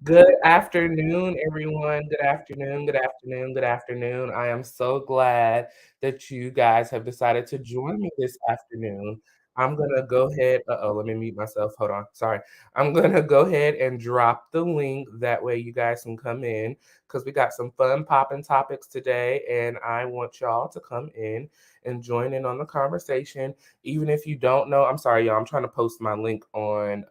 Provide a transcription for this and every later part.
Good afternoon, everyone. Good afternoon, good afternoon, good afternoon. I am so glad that you guys have decided to join me this afternoon. I'm gonna go ahead. Uh-oh, let me mute myself. Hold on. Sorry. I'm gonna go ahead and drop the link. That way you guys can come in because we got some fun popping topics today, and I want y'all to come in and join in on the conversation. Even if you don't know, I'm sorry, y'all. I'm trying to post my link on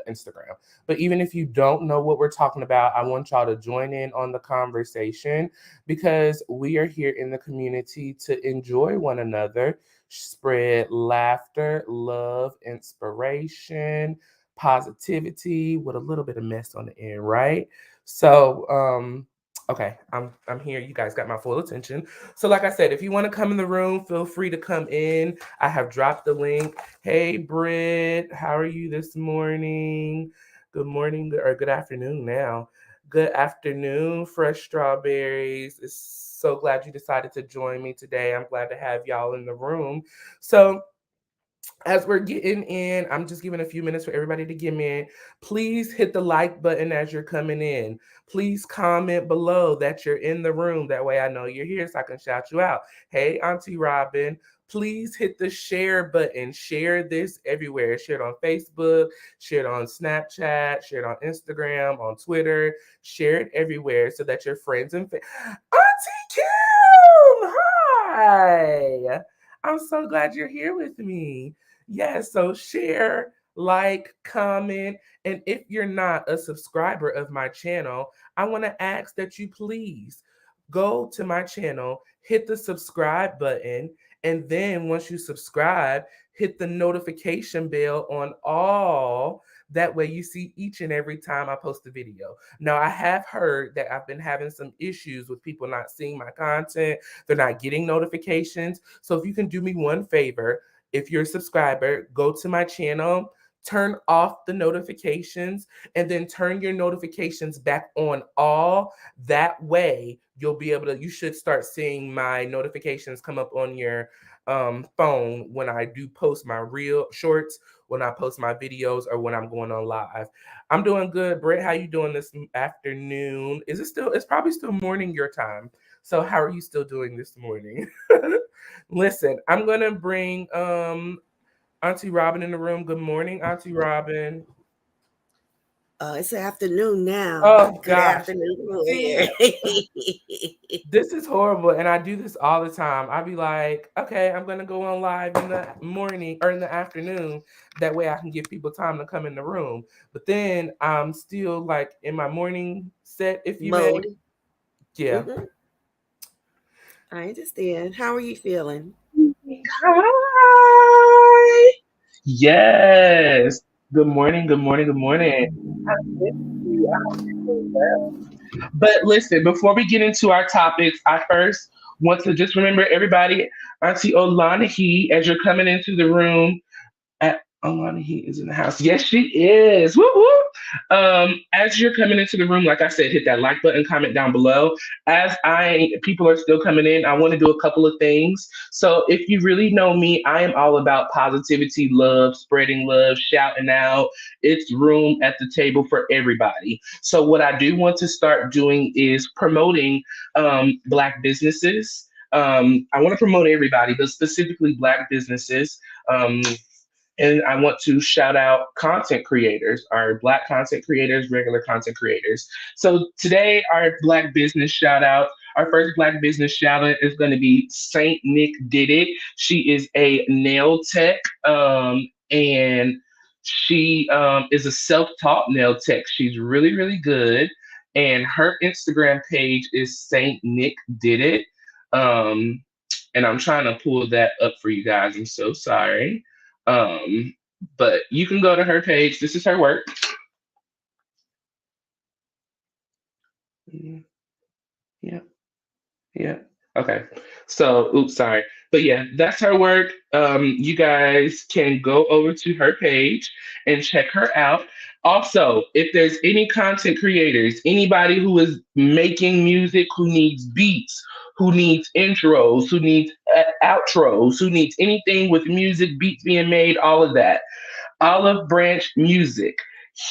Instagram. But even if you don't know what we're talking about, I want y'all to join in on the conversation because we are here in the community to enjoy one another, spread laughter, love, inspiration, positivity with a little bit of mess on the end, right? So, okay, I'm here. You guys got my full attention. So, like I said, if you want to come in the room, feel free to come in. I have dropped the link. Hey, Britt, how are you this morning? Good morning or good afternoon now. Good afternoon, fresh strawberries. It's so glad you decided to join me today. I'm glad to have y'all in the room. So, as we're getting in, I'm just giving a few minutes for everybody to get in. Please hit the like button as you're coming in. Please comment below that you're in the room. That way I know you're here so I can shout you out. Hey, Auntie Robin. Please hit the share button. Share this everywhere. Share it on Facebook, share it on Snapchat, share it on Instagram, on Twitter. Share it everywhere so that your friends and Auntie Kim! Hi! I'm so glad you're here with me. Yes, so share, like, comment, and if you're not a subscriber of my channel, I want to ask that you please go to my channel, hit the subscribe button, and then once you subscribe, hit the notification bell on all. That way you see each and every time I post a video. Now, I have heard that I've been having some issues with people not seeing my content. They're not getting notifications. So if you can do me one favor, if you're a subscriber, go to my channel, turn off the notifications, and then turn your notifications back on all. That way, you should start seeing my notifications come up on your phone when I do post my real shorts, when I post my videos, or when I'm going on live. I'm doing good. Britt, how you doing this afternoon? It's probably still morning your time. So how are you still doing this morning? Listen, I'm gonna bring Auntie Robin in the room. Good morning, Auntie Robin. It's afternoon now. Oh Good gosh. afternoon, See, Royaire. this is horrible, and I do this all the time. I be like, okay, I'm gonna go on live in the morning or in the afternoon. That way I can give people time to come in the room. But then I'm still like in my morning set, if you may. Mode. Yeah. Hmm. I understand. How are you feeling? Hi. Yes. Good morning. Good morning. Good morning. I miss you. I hope you're doing well. But listen, before we get into our topics, I first want to just remember everybody, Auntie Olanahi, as you're coming into the room. He is in the house. Yes, she is. Woo woo. As you're coming into the room, like I said, hit that like button, comment down below. As I people are still coming in, I want to do a couple of things. So if you really know me, I am all about positivity, love, spreading love, shouting out. It's room at the table for everybody. So what I do want to start doing is promoting Black businesses. I want to promote everybody, but specifically Black businesses. And I want to shout out content creators, our Black content creators, regular content creators. So today, our Black business shout out, our first Black business shout out is going to be Saint Nick Did It. She is a nail tech, and she is a self-taught nail tech. She's really, really good. And her Instagram page is Saint Nick Did It. Um, and I'm trying to pull that up for you guys. I'm so sorry. Um, but you can go to her page. This is her work. Mm, yeah, yeah. Okay. So, oops, sorry. But yeah, that's her work. You guys can go over to her page and check her out. Also, if there's any content creators, anybody who is making music, who needs beats, who needs intros, who needs outros, who needs anything with music, beats being made, all of that, Olive Branch Music.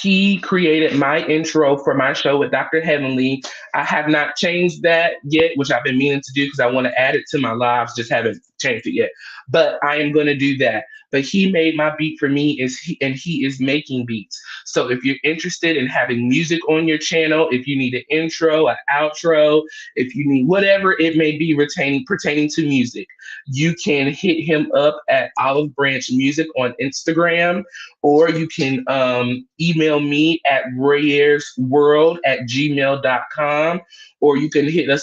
He created my intro for my show with Dr. Heavenly. I have not changed that yet, which I've been meaning to do because I want to add it to my lives, just haven't changed it yet. But I am going to do that. But he made my beat for me and he is making beats. So if you're interested in having music on your channel, if you need an intro, an outro, if you need whatever it may be pertaining to music, you can hit him up at Olive Branch Music on Instagram, or you can email me at royairesworld@gmail.com, or you can hit me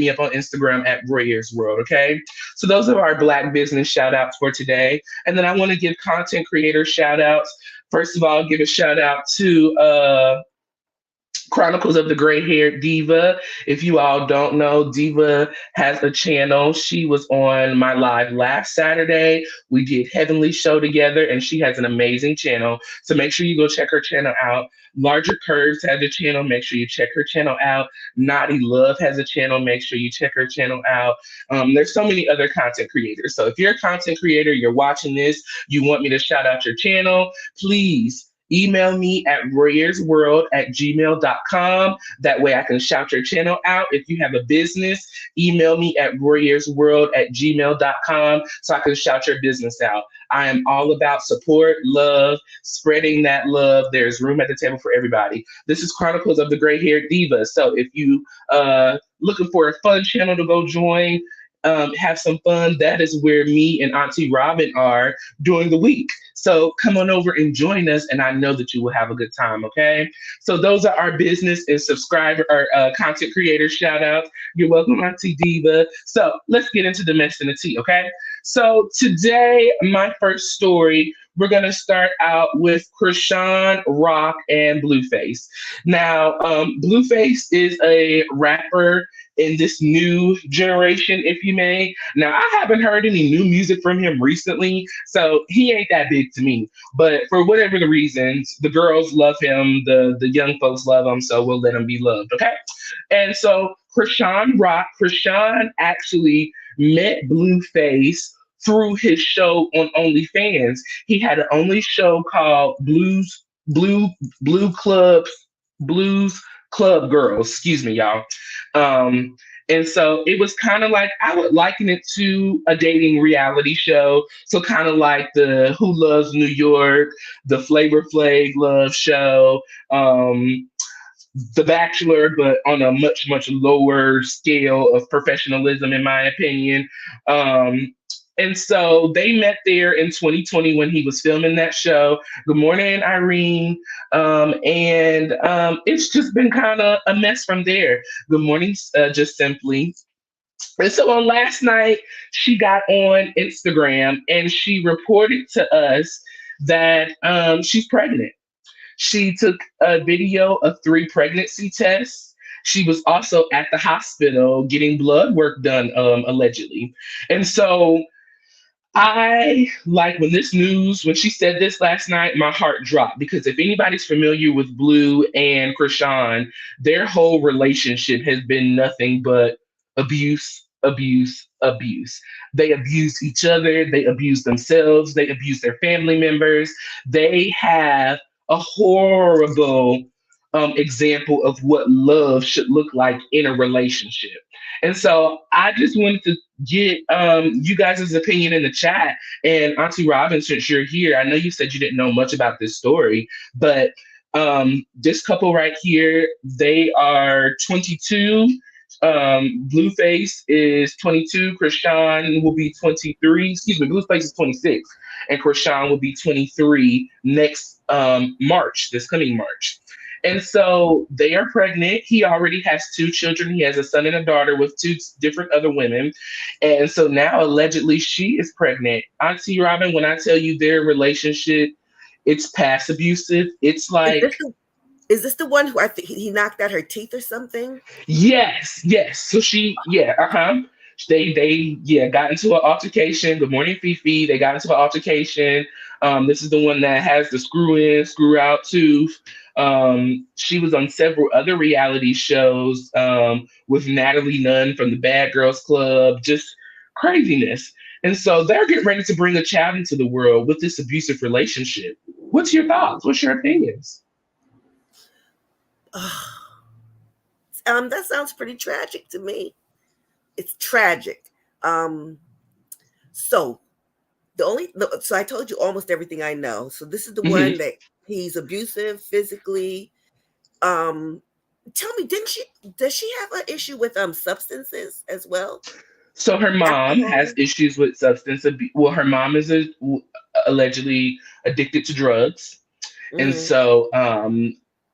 up on Instagram at royairesworld. Okay, so those are our Black business shout outs for today. And then I want to give content creator shout outs. First of all, give a shout out to Chronicles of the Gray Haired Diva. If you all don't know, Diva has a channel. She was on my live last Saturday. We did Heavenly Show together, and she has an amazing channel. So make sure you go check her channel out. Larger Curves has a channel. Make sure you check her channel out. Naughty Love has a channel. Make sure you check her channel out. There's so many other content creators. So if you're a content creator, you're watching this, you want me to shout out your channel, please email me at royairesworld@gmail.com. That way I can shout your channel out. If you have a business, email me at royairesworld@gmail.com so I can shout your business out. I am all about support, love, spreading that love. There's room at the table for everybody. This is Chronicles of the Gray Haired Diva. So if you looking for a fun channel to go join, have some fun, that is where me and Auntie Robin are during the week. So come on over and join us, and I know that you will have a good time. Okay. So those are our business and subscriber or content creator shout outs. You're welcome, Auntie Diva. So let's get into the mess and the tea. Okay. So today, my first story, we're going to start out with Chrisean Rock and Blueface. Now, Blueface is a rapper in this new generation, if you may. Now, I haven't heard any new music from him recently, so he ain't that big to me. But for whatever the reasons, the girls love him, the young folks love him, so we'll let him be loved, okay? And so Chrisean Rock, Chrisean actually met Blueface through his show on OnlyFans. He had an only show called Blue Blue Club Blues Club Girls. Excuse me, y'all. Um, and so it was kind of like I would liken it to a dating reality show. So kind of like the Who Loves New York, the Flavor Flav Love Show, the Bachelor, but on a much, much lower scale of professionalism, in my opinion. Um, and so they met there in 2020 when he was filming that show. Good morning, Irene. And it's just been kind of a mess from there. Good morning, just simply. And so on last night, she got on Instagram and she reported to us that she's pregnant. She took a video of 3 pregnancy tests. She was also at the hospital getting blood work done, allegedly. And so I like when she said this last night, my heart dropped because if anybody's familiar with Blue and Chrisean, their whole relationship has been nothing but abuse, abuse, abuse. They abuse each other, they abuse themselves, they abuse their family members. They have a horrible example of what love should look like in a relationship. And so I just wanted to get you guys' opinion in the chat. And Auntie Robin, since you're here, I know you said you didn't know much about this story, but this couple right here, they are 22. Blueface is 22. Chrisean will be 23. Excuse me, Blueface is 26, and Chrisean will be 23 next March, this coming March. And so they are pregnant. He already has 2 children. He has a son and a daughter with 2 different other women. And so now allegedly she is pregnant. Auntie Robin, when I tell you their relationship, it's past abusive. It's Is like this the, is this the one who I think he knocked out her teeth or something? yes, yes. So They got into an altercation. Good morning, Fifi. They got into an altercation. This is the one that has the screw in, screw out tooth. She was on several other reality shows with Natalie Nunn from the Bad Girls Club. Just craziness. And so they're getting ready to bring a child into the world with this abusive relationship. What's your thoughts? What's your opinions? That sounds pretty tragic to me. It's tragic. Um, so so I told you almost everything I know. So this is the Hmm. one that he's abusive physically. Um, Tell me, didn't she? Does she have an issue with substances as well? So her mom has Alcohol. issues with substance abuse. Well, her mom is allegedly addicted to drugs. And Mm, so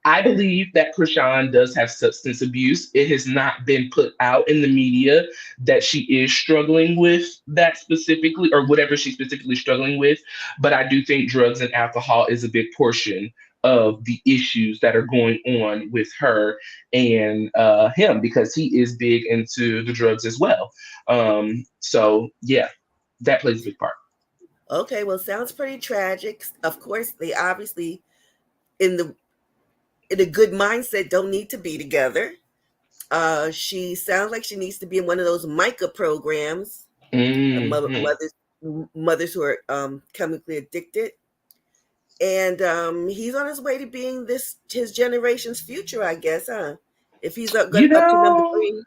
I believe that Krishan does have substance abuse. It has not been put out in the media that she is struggling with that specifically, or whatever she's specifically struggling with. But I do think drugs and alcohol is a big portion of the issues that are going on with her and him, because he is big into the drugs as well. So yeah, that plays a big part. okay, well, sounds pretty tragic. Of course, they obviously in the in a good mindset don't need to be together. She sounds like she needs to be in one of those Micah programs. Hmm. Mothers who are chemically addicted, and he's on his way to being this his generation's future, I guess, huh? If he's You up to number know, three,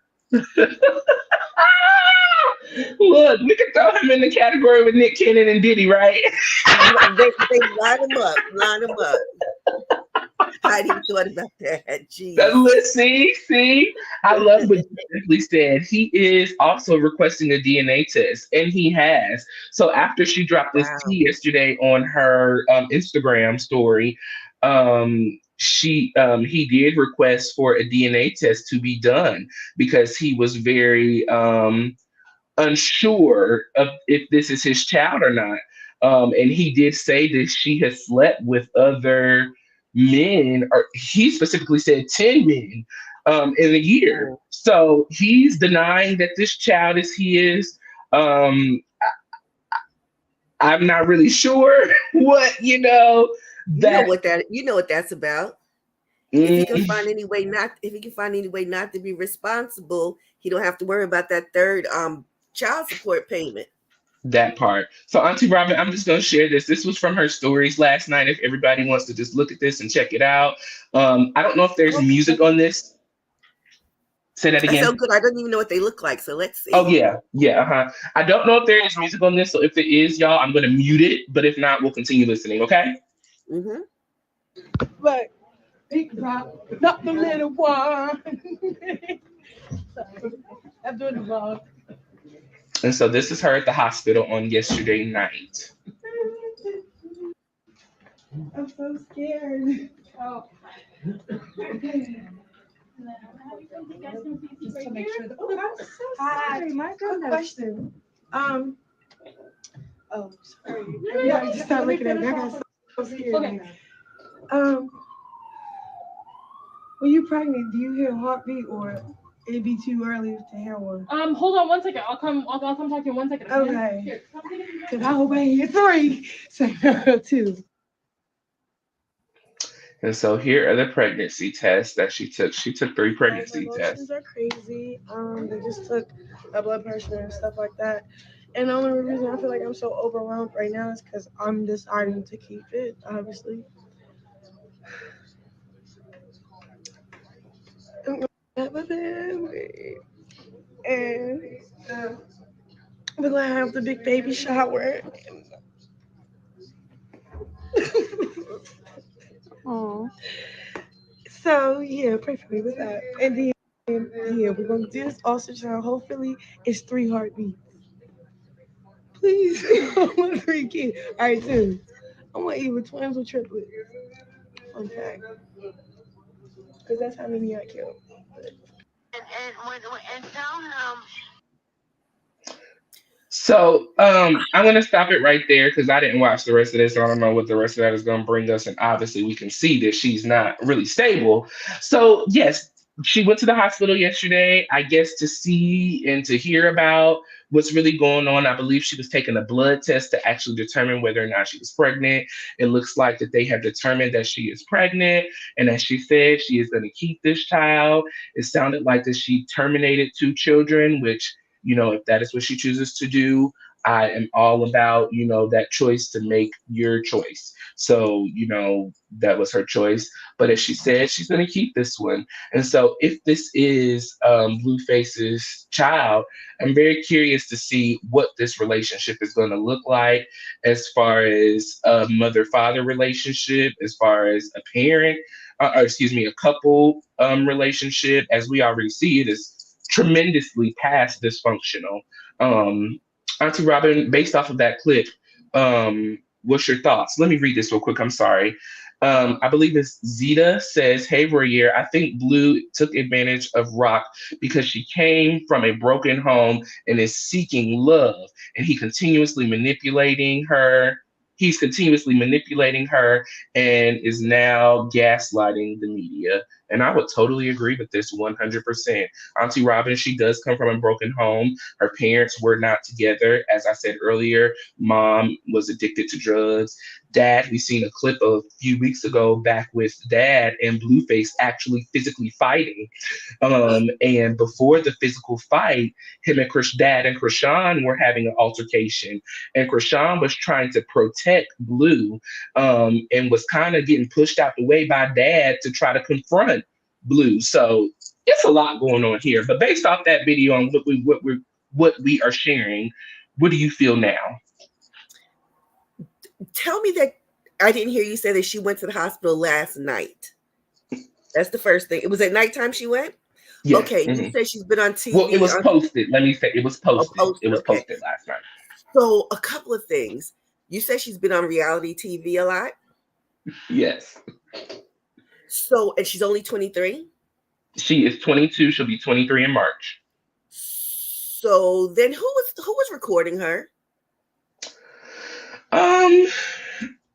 look, we could throw him in the category with Nick Cannon and Diddy, right? they line him up. I hadn't even thought about that. Jeez. Let's see. I love what you simply said. He is also requesting a DNA test, and he has. So after she dropped this Wow. tea yesterday on her Instagram story, he did request for a DNA test to be done because he was very unsure of if this is his child or not. And he did say that she has slept with other men, or he specifically said 10 men in a year. Mm. So he's denying that this child is his. Um, I'm not really sure what, that. You know what that's about. If he can Mm, find any way not if he can find any way not to be responsible, he don't have to worry about that third child support payment. that part. So, Auntie Robin, I'm just going to share this. This was from her stories last night. If everybody wants to just look at this and check it out. I don't know if there's Okay. music on this. Say that That's so again. good. I don't even know what they look like. So let's Oh, see. yeah, uh-huh. I don't know if there is music on this. So, if it is, y'all, I'm going to mute it. But if not, we'll continue listening, okay? Mm-hmm. But big drop, not the little one. I'm doing the vlog. And so, this is her at the hospital on yesterday night. I'm so scared. Oh. Just to make sure that. Oh, I'm so sorry. My goodness. Question. Um. Oh, sorry. Everybody just start looking at me. I got so scared. Okay. Um. When you pregnant, do you hear a heartbeat or it'd be too early to hear one? Hold on 1 second. I'll come talk to you in 1 second. Okay. Here, come take it. Because I hope I hear three. So two. And so here are the pregnancy tests that she took. She took three pregnancy My tests. emotions are crazy. They just took my blood pressure and stuff like that. And the only reason I feel like I'm so overwhelmed right now is because I'm deciding to keep it, obviously. I'm gonna have a family. And we're gonna have the big baby shower. Oh. So yeah, pray for me with that. And then yeah, we're gonna do this ultrasound. Hopefully it's 3 heartbeats. Please. I want 3 kids. All right, two. I want either twins or triplets. Okay. Because that's how many I killed. And tell him. So I'm gonna stop it right there because I didn't watch the rest of this. So I don't know what the rest of that is gonna bring us. And obviously we can see that she's not really stable. So yes, she went to the hospital yesterday, I guess, to see and to hear about what's really going on. I believe she was taking a blood test to actually determine whether or not she was pregnant. It looks like that they have determined that she is pregnant, and as she said, she is going to keep this child. It sounded like that she terminated 2 children, which, if that is what she chooses to do, I am all about, that choice to make your choice. So, that was her choice. But as she said, she's going to keep this one. And so, if this is Blueface's child, I'm very curious to see what this relationship is going to look like as far as a mother father relationship, as far as a parent, or excuse me, a couple relationship. As we already see, it is tremendously past dysfunctional. Um, Auntie Robin, based off of that clip, what's your thoughts? Let me read this real quick. I'm sorry. I believe it's Zeta says, "Hey Royaire, I think Blue took advantage of Rock because she came from a broken home and is seeking love, and He's continuously manipulating her and is now gaslighting the media." And I would totally agree with this 100%. Auntie Robin, she does come from a broken home. Her parents were not together. As I said earlier, mom was addicted to drugs. Dad, we seen a clip a few weeks ago back with Dad and Blueface actually physically fighting. And before the physical fight, him and Dad and Chrisean were having an altercation. And Chrisean was trying to protect Blue, and was kind of getting pushed out the way by Dad to try to confront Blue. So it's a lot going on here. But based off that video and what we are sharing, what do you feel now? Tell me that I didn't hear you say that she went to the hospital last night. That's the first thing. It was at nighttime she went? Yes. Okay, you said she's been on TV. Well, it was posted. Let me say it was posted. It was okay. posted last night. So a couple of things. You said she's been on reality TV a lot? Yes. So, and she's only 23? She is 22. She'll be 23 in March. So then who was recording her? I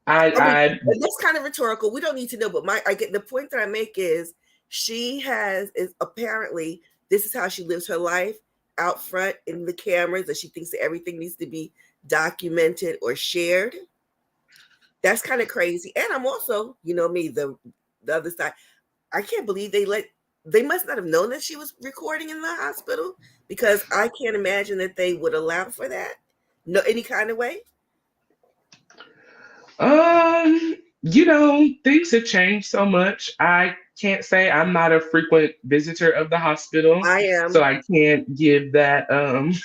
that's kind of rhetorical. We don't need to know, but I get the point that I make is apparently this is how she lives her life out front in the cameras, that she thinks that everything needs to be documented or shared. That's kind of crazy. And I'm also, me, the other side. I can't believe they must not have known that she was recording in the hospital, because I can't imagine that they would allow for that. No, any kind of way. Things have changed so much. I can't say. I'm not a frequent visitor of the hospital. I am. So I can't give that And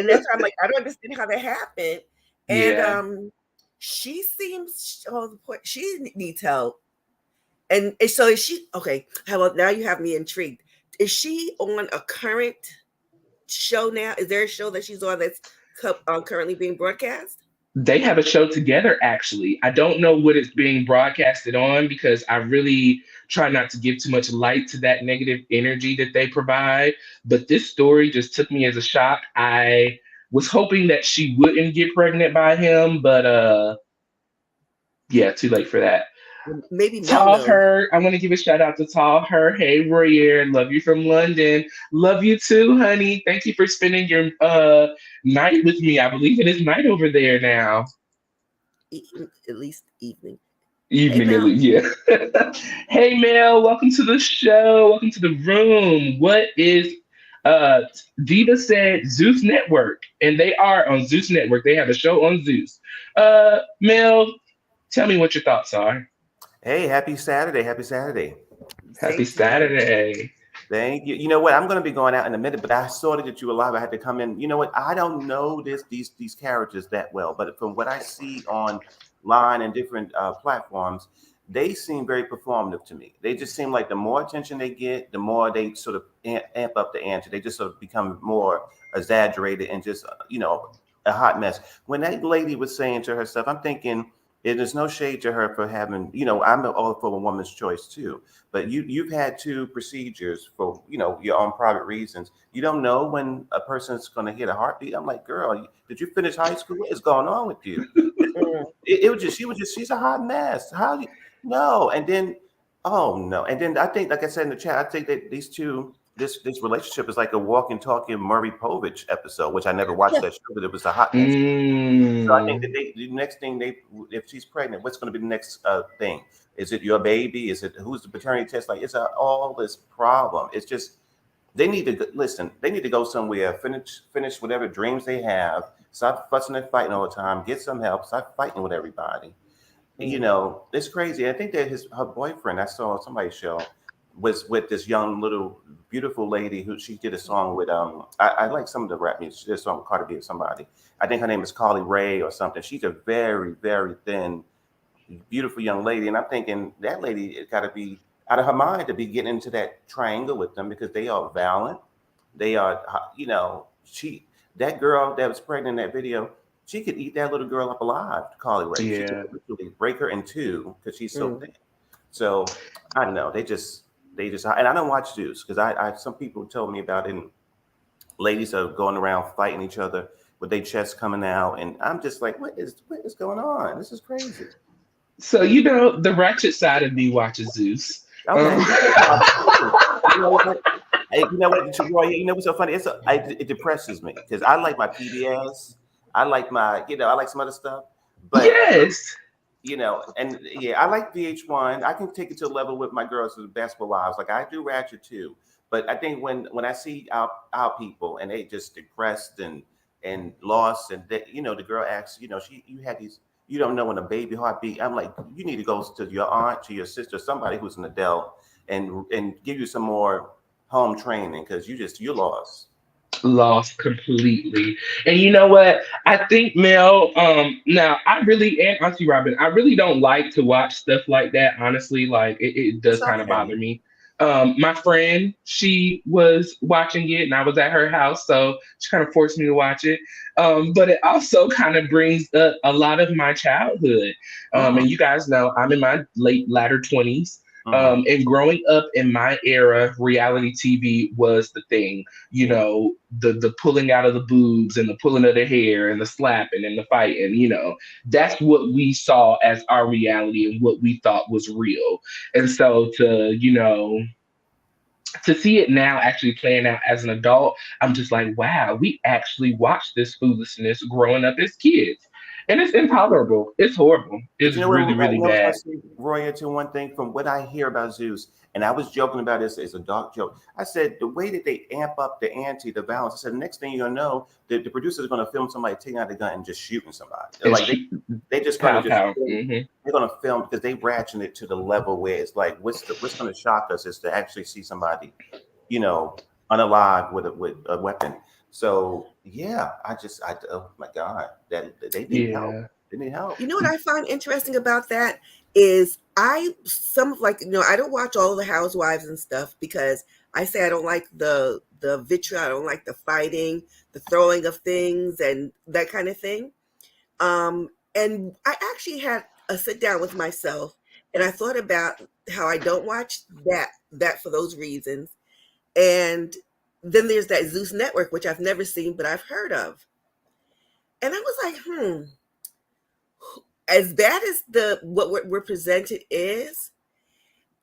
that's why I'm like, I don't understand how that happened. And she seems she needs help. And so is she okay? How about now? You have me intrigued. Is she on a current show now? Is there a show that she's on that's currently being broadcast? They have a show together, actually. I don't know what it's being broadcasted on, because I really try not to give too much light to that negative energy that they provide. But this story just took me as a shock. I was hoping that she wouldn't get pregnant by him, but yeah, too late for that. Maybe Tall Her. I want to give a shout out to Tall Her. Hey, Royaire, love you from London. Love you too, honey. Thank you for spending your night with me. I believe it is night over there now. At least evening. Evening, hey, at least, yeah. Hey, Mel, welcome to the show. Welcome to the room. What is Diva said Zeus Network, and they are on Zeus Network. They have a show on Zeus. Mel, tell me what your thoughts are. Hey, happy Saturday. Happy Saturday. Happy Saturday. Thank you. You know what? I'm going to be going out in a minute, but I saw that you were live. I had to come in. You know what? I don't know these characters that well, but from what I see online and different platforms, they seem very performative to me. They just seem like the more attention they get, the more they sort of amp up the ante. They just sort of become more exaggerated and just, a hot mess. When that lady was saying to herself, I'm thinking, there's no shade to her for having, I'm all for a woman's choice too. But you've had 2 procedures for, your own private reasons. You don't know when a person's going to hit a heartbeat. I'm like, girl, did you finish high school? What is going on with you? She's a hot mess. No. And then, oh no. And then I think, like I said in the chat, I think that these two, this relationship is like a walking, talking Maury Povich episode, which I never watched that show, but it was a hot mess. So I think that the next thing if she's pregnant, what's going to be the next thing? Is it your baby? Is it who's the paternity test? Like, it's all this problem. It's just, They need to listen. They need to go somewhere, finish whatever dreams they have. Stop fussing and fighting all the time. Get some help. Stop fighting with everybody. You Mm. know, it's crazy. I think that her boyfriend, I saw somebody's show, was with this young little beautiful lady who she did a song with. I like some of the rap music. She did a song with Cardi B or somebody. I think her name is Carly Ray or something. She's a very, very thin, beautiful young lady, and I'm thinking that lady got to be out of her mind to be getting into that triangle with them because they are violent. They are, you know, that girl that was pregnant in that video, she could eat that little girl up alive, Carly Ray. She could Yeah. literally break her in two because she's so Mm. thin. So I don't know. They just, and I don't watch Zeus because I some people told me about it. And ladies are going around fighting each other with their chests coming out, and I'm just like, what is going on? This is crazy. So you know the ratchet side of me watches Zeus. Okay, Um, let's talk about it. You know what? You know what, Roy? You know what's so funny? It depresses me because I like my PBS. I like I like some other stuff, but yes. and yeah, I like VH1. I can take it to a level with my girls with basketball wives. Like I do Ratchet too. But I think when I see our people and they just depressed and lost and they, the girl asks, you had these, you don't know when a baby heart beat. I'm like, you need to go to your aunt, to your sister, somebody who's an adult, and give you some more home training because you're lost. Lost completely. And you know what? I think Mel, now I really and Auntie Robin, I really don't like to watch stuff like that, honestly. Like it It's does kind of okay. bother me. My friend, she was watching it and I was at her house, so she kind of forced me to watch it. But it also kind of brings up a lot of my childhood. And Mm, you guys know I'm in my late latter 20s. mm-hmm. And growing up in my era, reality TV was the thing, Yeah. the pulling out of the boobs and the pulling of the hair and the slapping and the fighting, that's what we saw as our reality and what we thought was real. And so to see it now actually playing out as an adult, I'm just like, wow, we actually watched this foolishness growing up as kids. And it's intolerable. It's horrible. But you It's know what? really, really I was going bad. to say, Roya, to one thing from what I hear about Zeus, and I was joking about this as a dark joke. I said the way that they amp up the ante, the violence. I said the next thing you're gonna know, the producer's going to film somebody taking out the gun and just shooting somebody. And Like they just going to pow just pow. film, they're going to film because they ratchet it to the level where it's like what's going to shock us is to actually see somebody, you know, unalive with a weapon. So yeah, oh my God, that they need help. Yeah. They need help. You know what I find interesting about that is I don't watch all the housewives and stuff because I say I don't like the vitriol, I don't like the fighting, the throwing of things and that kind of thing. And I actually had a sit down with myself and I thought about how I don't watch that for those reasons. And then there's that Zeus network, which I've never seen, but I've heard of. And I was like, as bad as the what we're presented is,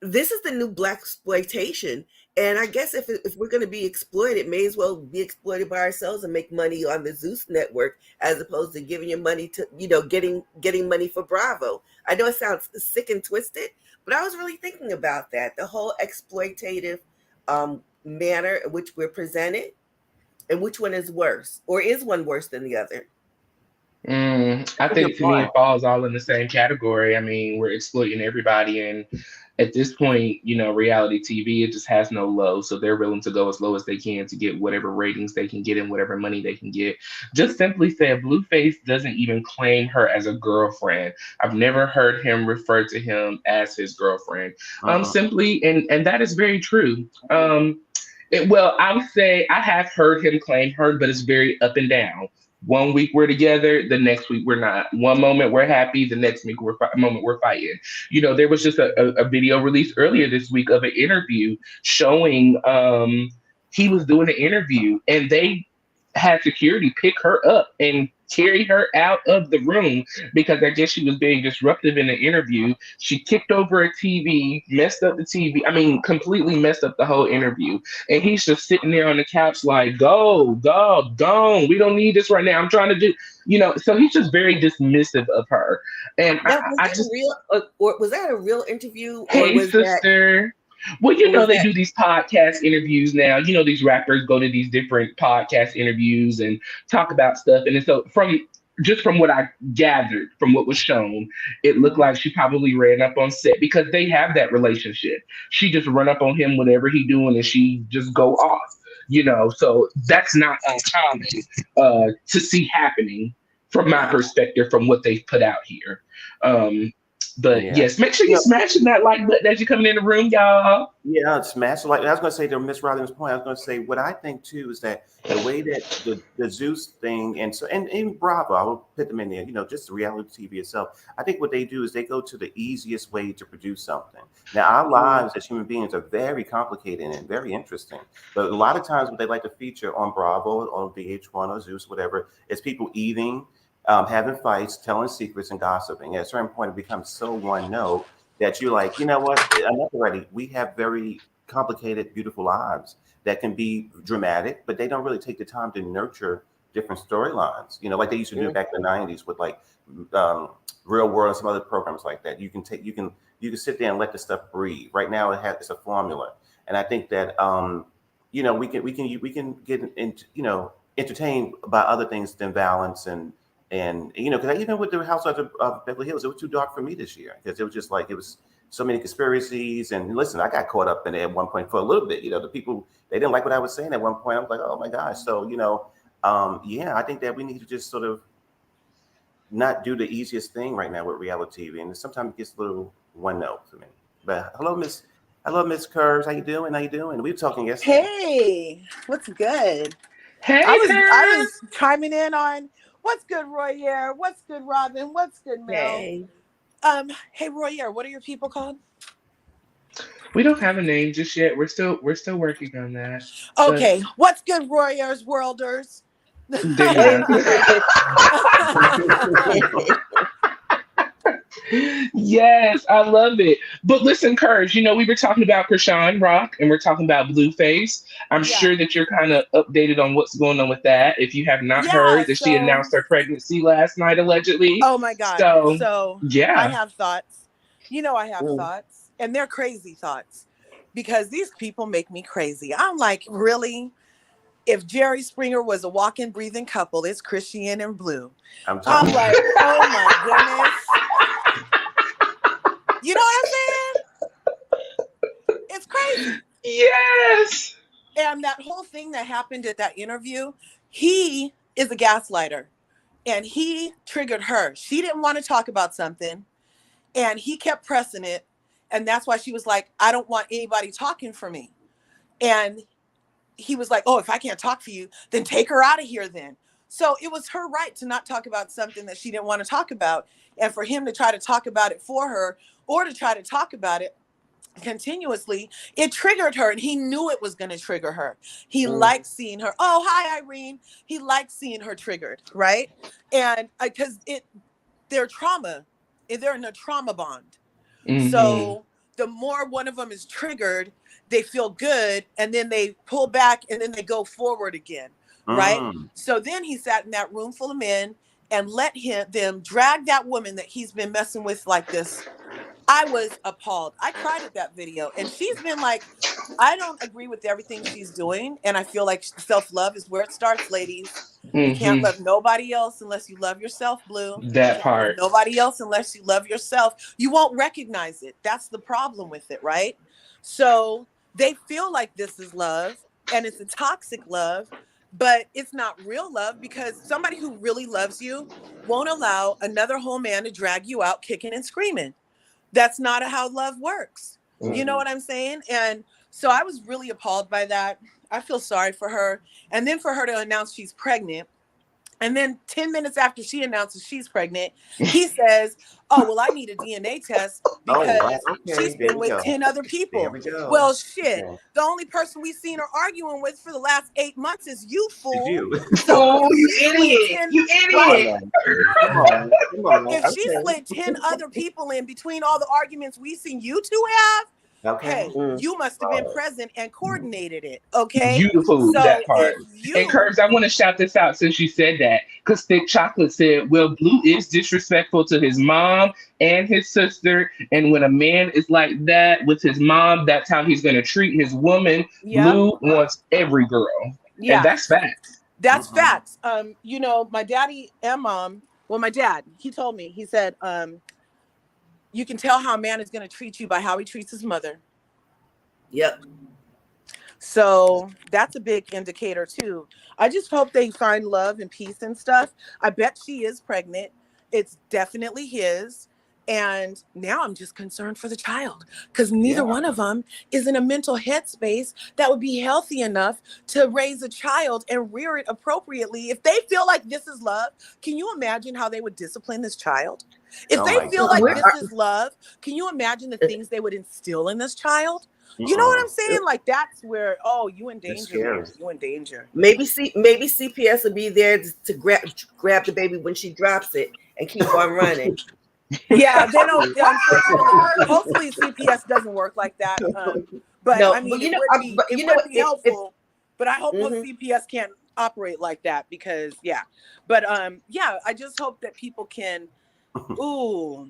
this is the new black exploitation. And I guess if we're going to be exploited, may as well be exploited by ourselves and make money on the Zeus network as opposed to giving your money to getting money for Bravo. I know it sounds sick and twisted, but I was really thinking about that, the whole exploitative manner in which we're presented, and which one is worse, or is one worse than the other? I That's a good think to me point. it falls all in the same category. I mean, we're exploiting everybody, and at this point, reality TV it just has no low, so they're willing to go as low as they can to get whatever ratings they can get and whatever money they can get. Just simply said, Blueface doesn't even claim her as a girlfriend. I've never heard him refer to him as his girlfriend. Uh-uh. Simply, and that is very true. Well, I would say I have heard him claim her, but it's very up and down. One week we're together, the next week we're not. One moment we're happy, the next moment we're fighting. There was just a video released earlier this week of an interview showing he was doing an interview and they had security pick her up and carry her out of the room because I guess she was being disruptive in the interview. She kicked over a TV, messed up the TV. I mean, completely messed up the whole interview. And he's just sitting there on the couch like, go, go, gone. We don't need this right now. I'm trying to do, so he's just very dismissive of her. And Now, was I that a just, real, or was that a real interview, or hey, was that? sister. Well, What was they that? do these podcast interviews now. These rappers go to these different podcast interviews and talk about stuff. And so from what I gathered from what was shown, it looked like she probably ran up on set because they have that relationship. She just run up on him whenever he doing and she just go off. So that's not uncommon to see happening from my perspective from what they've put out here. But Yeah. yes, make sure you're smashing that like button as you're coming in the room, y'all. Yeah, smash like I was going to say to Miss Robin's point. I was going to say what I think too is that the way that the Zeus thing and even Bravo, I will put them in there. Just the reality TV itself. I think what they do is they go to the easiest way to produce something. Now our lives as human beings are very complicated and very interesting. But a lot of times what they like to feature on Bravo, on VH1 or Zeus, whatever, is people eating, having fights, telling secrets, and gossiping. At a certain point, it becomes so one note that you're like, you know what? Enough already. We have very complicated, beautiful lives that can be dramatic, but they don't really take the time to nurture different storylines. Like they used to do back in the '90s with like Real World and some other programs like that. You can sit there and let the stuff breathe. Right now, it's a formula, and I think that we can get into entertained by other things than violence and because even with the Housewives of Beverly Hills, it was too dark for me this year because it was just like it was so many conspiracies. And listen, I got caught up in it at one point for a little bit. The people, they didn't like what I was saying at one point. I was like, oh my gosh. So I think that we need to just sort of not do the easiest thing right now with reality TV, and sometimes it gets a little one note for me. But hello, Miss Curves. How you doing? We were talking yesterday. Hey, what's good? Hey, I was chiming in on what's good, Royaire. What's good, Robin? What's good, Mel? Hey. Hey, Royaire. What are your people called? We don't have a name just yet. We're still working on that. Okay, what's good, Royaire's Worlders? Yes, I love it. But listen, Courage, we were talking about Chrisean Rock and we're talking about Blueface. I'm sure that you're kind of updated on what's going on with that. If you have not heard that she announced her pregnancy last night, allegedly. Oh my God. So yeah. I have thoughts. I have thoughts, and they're crazy thoughts because these people make me crazy. I'm like, really? If Jerry Springer was a walking, breathing couple, it's Chrisean and Blue. I'm like, oh my goodness. You know what I'm saying? It's crazy. Yes. And that whole thing that happened at that interview, he is a gaslighter. And he triggered her. She didn't want to talk about something. And he kept pressing it. And that's why she was like, I don't want anybody talking for me. And he was like, oh, if I can't talk for you, then take her out of here then. So it was her right to not talk about something that she didn't want to talk about. And for him to try to talk about it for her or to try to talk about it continuously, it triggered her. And he knew it was going to trigger her. He liked seeing her. Oh, hi, Irene. He liked seeing her triggered, right? And because they're in a trauma bond. Mm-hmm. So the more one of them is triggered, they feel good, and then they pull back, and then they go forward again, right? So then he sat in that room full of men and let them drag that woman that he's been messing with like this. I was appalled. I cried at that video, and she's been like, I don't agree with everything she's doing, and I feel like self-love is where it starts, ladies. You can't love nobody else unless you love yourself, Blue. That part. Nobody else unless you love yourself. You won't recognize it. That's the problem with it, right? So they feel like this is love, and it's a toxic love, but it's not real love because somebody who really loves you won't allow another whole man to drag you out kicking and screaming. That's not how love works. You know what I'm saying? And so I was really appalled by that. I feel sorry for her. And then for her to announce she's pregnant. And then 10 minutes after she announces she's pregnant, he says, oh, well, I need a DNA test because she's been with 10 other people. Well, shit. Okay. The only person we've seen her arguing with for the last 8 months is you, fool. So you idiot. You idiot. If she split 10 other people in between all the arguments we've seen you two have, Okay. Hey, Mm. you must have been present and coordinated it. Okay. Beautiful, that So part. if And you, Curbs, I want to shout this out since you said that. Because Thick Chocolate said, well, Blue is disrespectful to his mom and his sister. And when a man is like that with his mom, that's how he's going to treat his woman. yep, Blue wants every girl. And yeah, that's facts. that's Mm-mm. facts. You know, my daddy and mom, well, my dad, he told me, he said, you can tell how a man is going to treat you by how he treats his mother. Yep. So that's a big indicator too. I just hope they find love and peace and stuff. I bet she is pregnant. It's definitely his. And now I'm just concerned for the child because neither Yeah. one of them is in a mental headspace that would be healthy enough to raise a child and rear it appropriately. If they feel like this is love, can you imagine how they would discipline this child? If Oh they my feel God. like this is love, can you imagine the things they would instill in this child? You know what I'm saying? Like that's where, oh, you in It's danger, scary. man. You in danger. Maybe CPS will be there to grab the baby when she drops it and keep on running. Yeah, they don't. Unfortunately, hopefully CPS doesn't work like that. But No, I mean, but you it know, would be but it you know would what? be helpful. But I hope most Mhm. CPS can't operate like that because yeah. But yeah, I just hope that people can. Ooh,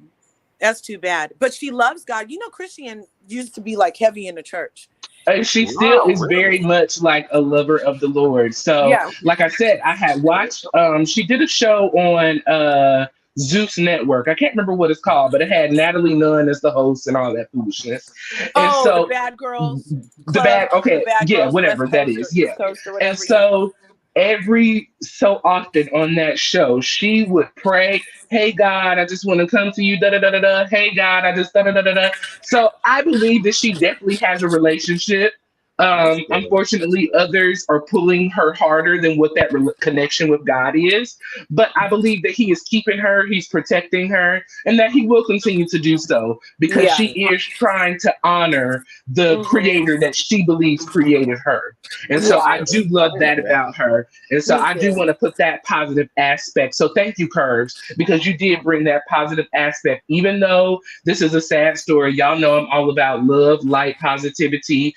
that's too bad. But she loves God. You know, Christian used to be like heavy in the church. And she still Wow, is very really? much like a lover of the Lord. So, Yeah. like I said, I had watched. She did a show on Zeus Network. I can't remember what it's called, but it had Natalie Nunn as the host and all that foolishness. And Oh, the so, Bad Girls the Club, bad, the okay, Bad yeah, Girls whatever West that Coast or is, yeah. East Coast or And whatever. Yeah. so, every so often on that show, she would pray, "Hey God, I just want to come to you." Da da da da da. Hey God, I just da da da da da. So I believe that she definitely has a relationship. That's good. That's Unfortunately, good. others are pulling her harder than what that connection with God is. But I believe that He is keeping her, He's protecting her, and that He will continue to do so because Yeah. she is trying to honor the Mm-hmm. creator that she believes created her. And so Yeah. I do love I that hear that. about her. And so Me I do too. want to put that positive aspect. So thank you, Curves, because you did bring that positive aspect. Even though this is a sad story, y'all know I'm all about love, light, positivity,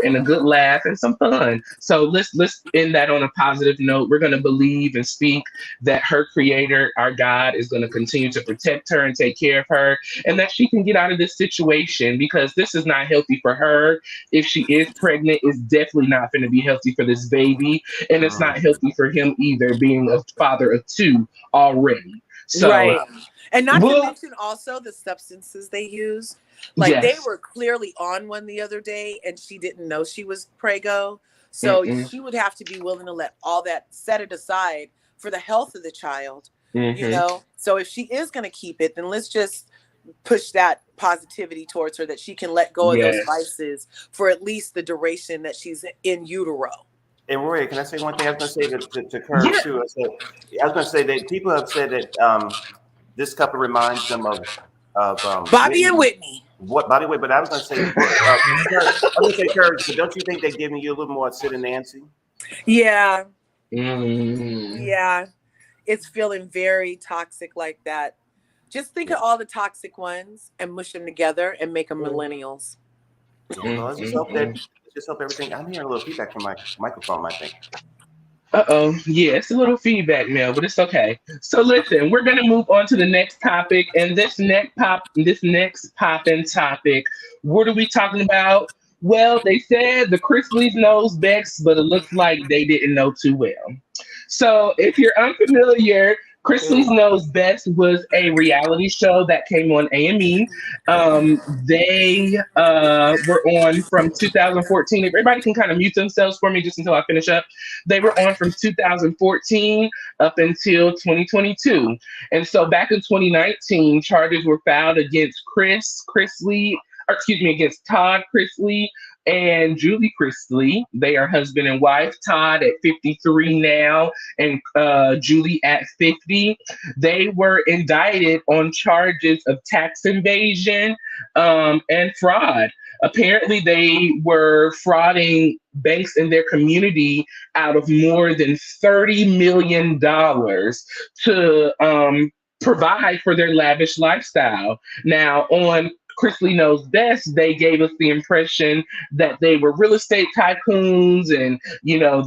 and a good laugh and some fun. So let's end that on a positive note. We're gonna believe and speak that her creator, our God, is gonna continue to protect her and take care of her, and that she can get out of this situation because this is not healthy for her. If she is pregnant, it's definitely not going to be healthy for this baby, and it's not healthy for him either, being a father of two already. So Right. And not to we'll mention also the substances they use. Like they yes. were clearly on one the other day and she didn't know she was prego. So Mm-mm. she would have to be willing to let all that set it aside for the health of the child, you Mm-hmm. know? So if she is going to keep it, then let's just push that positivity towards her that she can let go of those Yes. vices for at least the duration that she's in utero. And Roy, can I say one thing? I was going to say to Curves Yeah. too. I was going to say that people have said that this couple reminds them of Bobby and Whitney. Whitney. What by the way? But I was going to say, I was going to say, Curves, but don't you think they're giving you a little more Sid and Nancy? Yeah. Mm. Yeah. It's feeling very toxic like that. Just think of all the toxic ones and mush them together and make them millennials. Yeah. Well, Mm-mm. let's just hope everything. I'm hearing a little feedback from my microphone. I think. Uh-oh. Yeah, it's a little feedback now, but it's okay. So listen, we're gonna move on to the next topic. And this next poppin' topic, what are we talking about? Well, they said the Chrisleys knows best, but it looks like they didn't know too well. So if you're unfamiliar, Chrisley's Knows Best was a reality show that came on AME. They were on from 2014. If everybody can kind of mute themselves for me just until I finish up. They were on from 2014 up until 2022. And so back in 2019, charges were filed against Chrisley, or excuse me, against Todd Chrisley and Julie Chrisley. They are husband and wife. Todd at 53 now, and Julie at 50. They were indicted on charges of tax evasion and fraud. Apparently, they were frauding banks in their community out of more than $30 million to provide for their lavish lifestyle. Now, on Chrisley Knows Best, they gave us the impression that they were real estate tycoons and,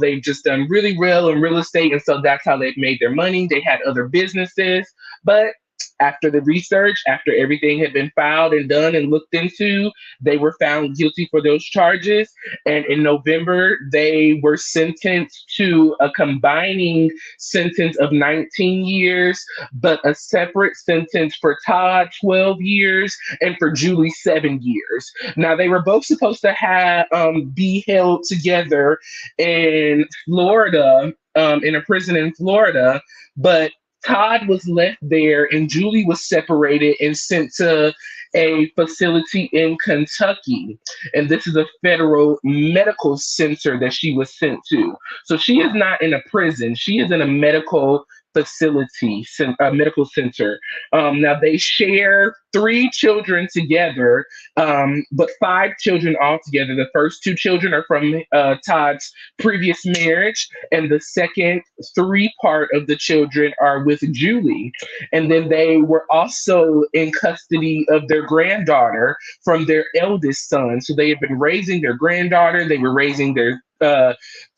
they've just done really well in real estate. And so that's how they made their money. They had other businesses. But after the research, after everything had been filed and done and looked into, they were found guilty for those charges. And in November, they were sentenced to a combining sentence of 19 years, but a separate sentence for Todd, 12 years, and for Julie, 7 years. Now, they were both supposed to have be held together in Florida, in a prison in Florida, but Todd was left there and Julie was separated and sent to a facility in Kentucky. And this is a federal medical center that she was sent to. So she is not in a prison. She is in a medical facility, a medical center. Now they share 3 children together, but 5 children altogether. The first 2 children are from Todd's previous marriage, and the second 3 part of the children are with Julie. And then they were also in custody of their granddaughter from their eldest son. So they had been raising their granddaughter. They were raising their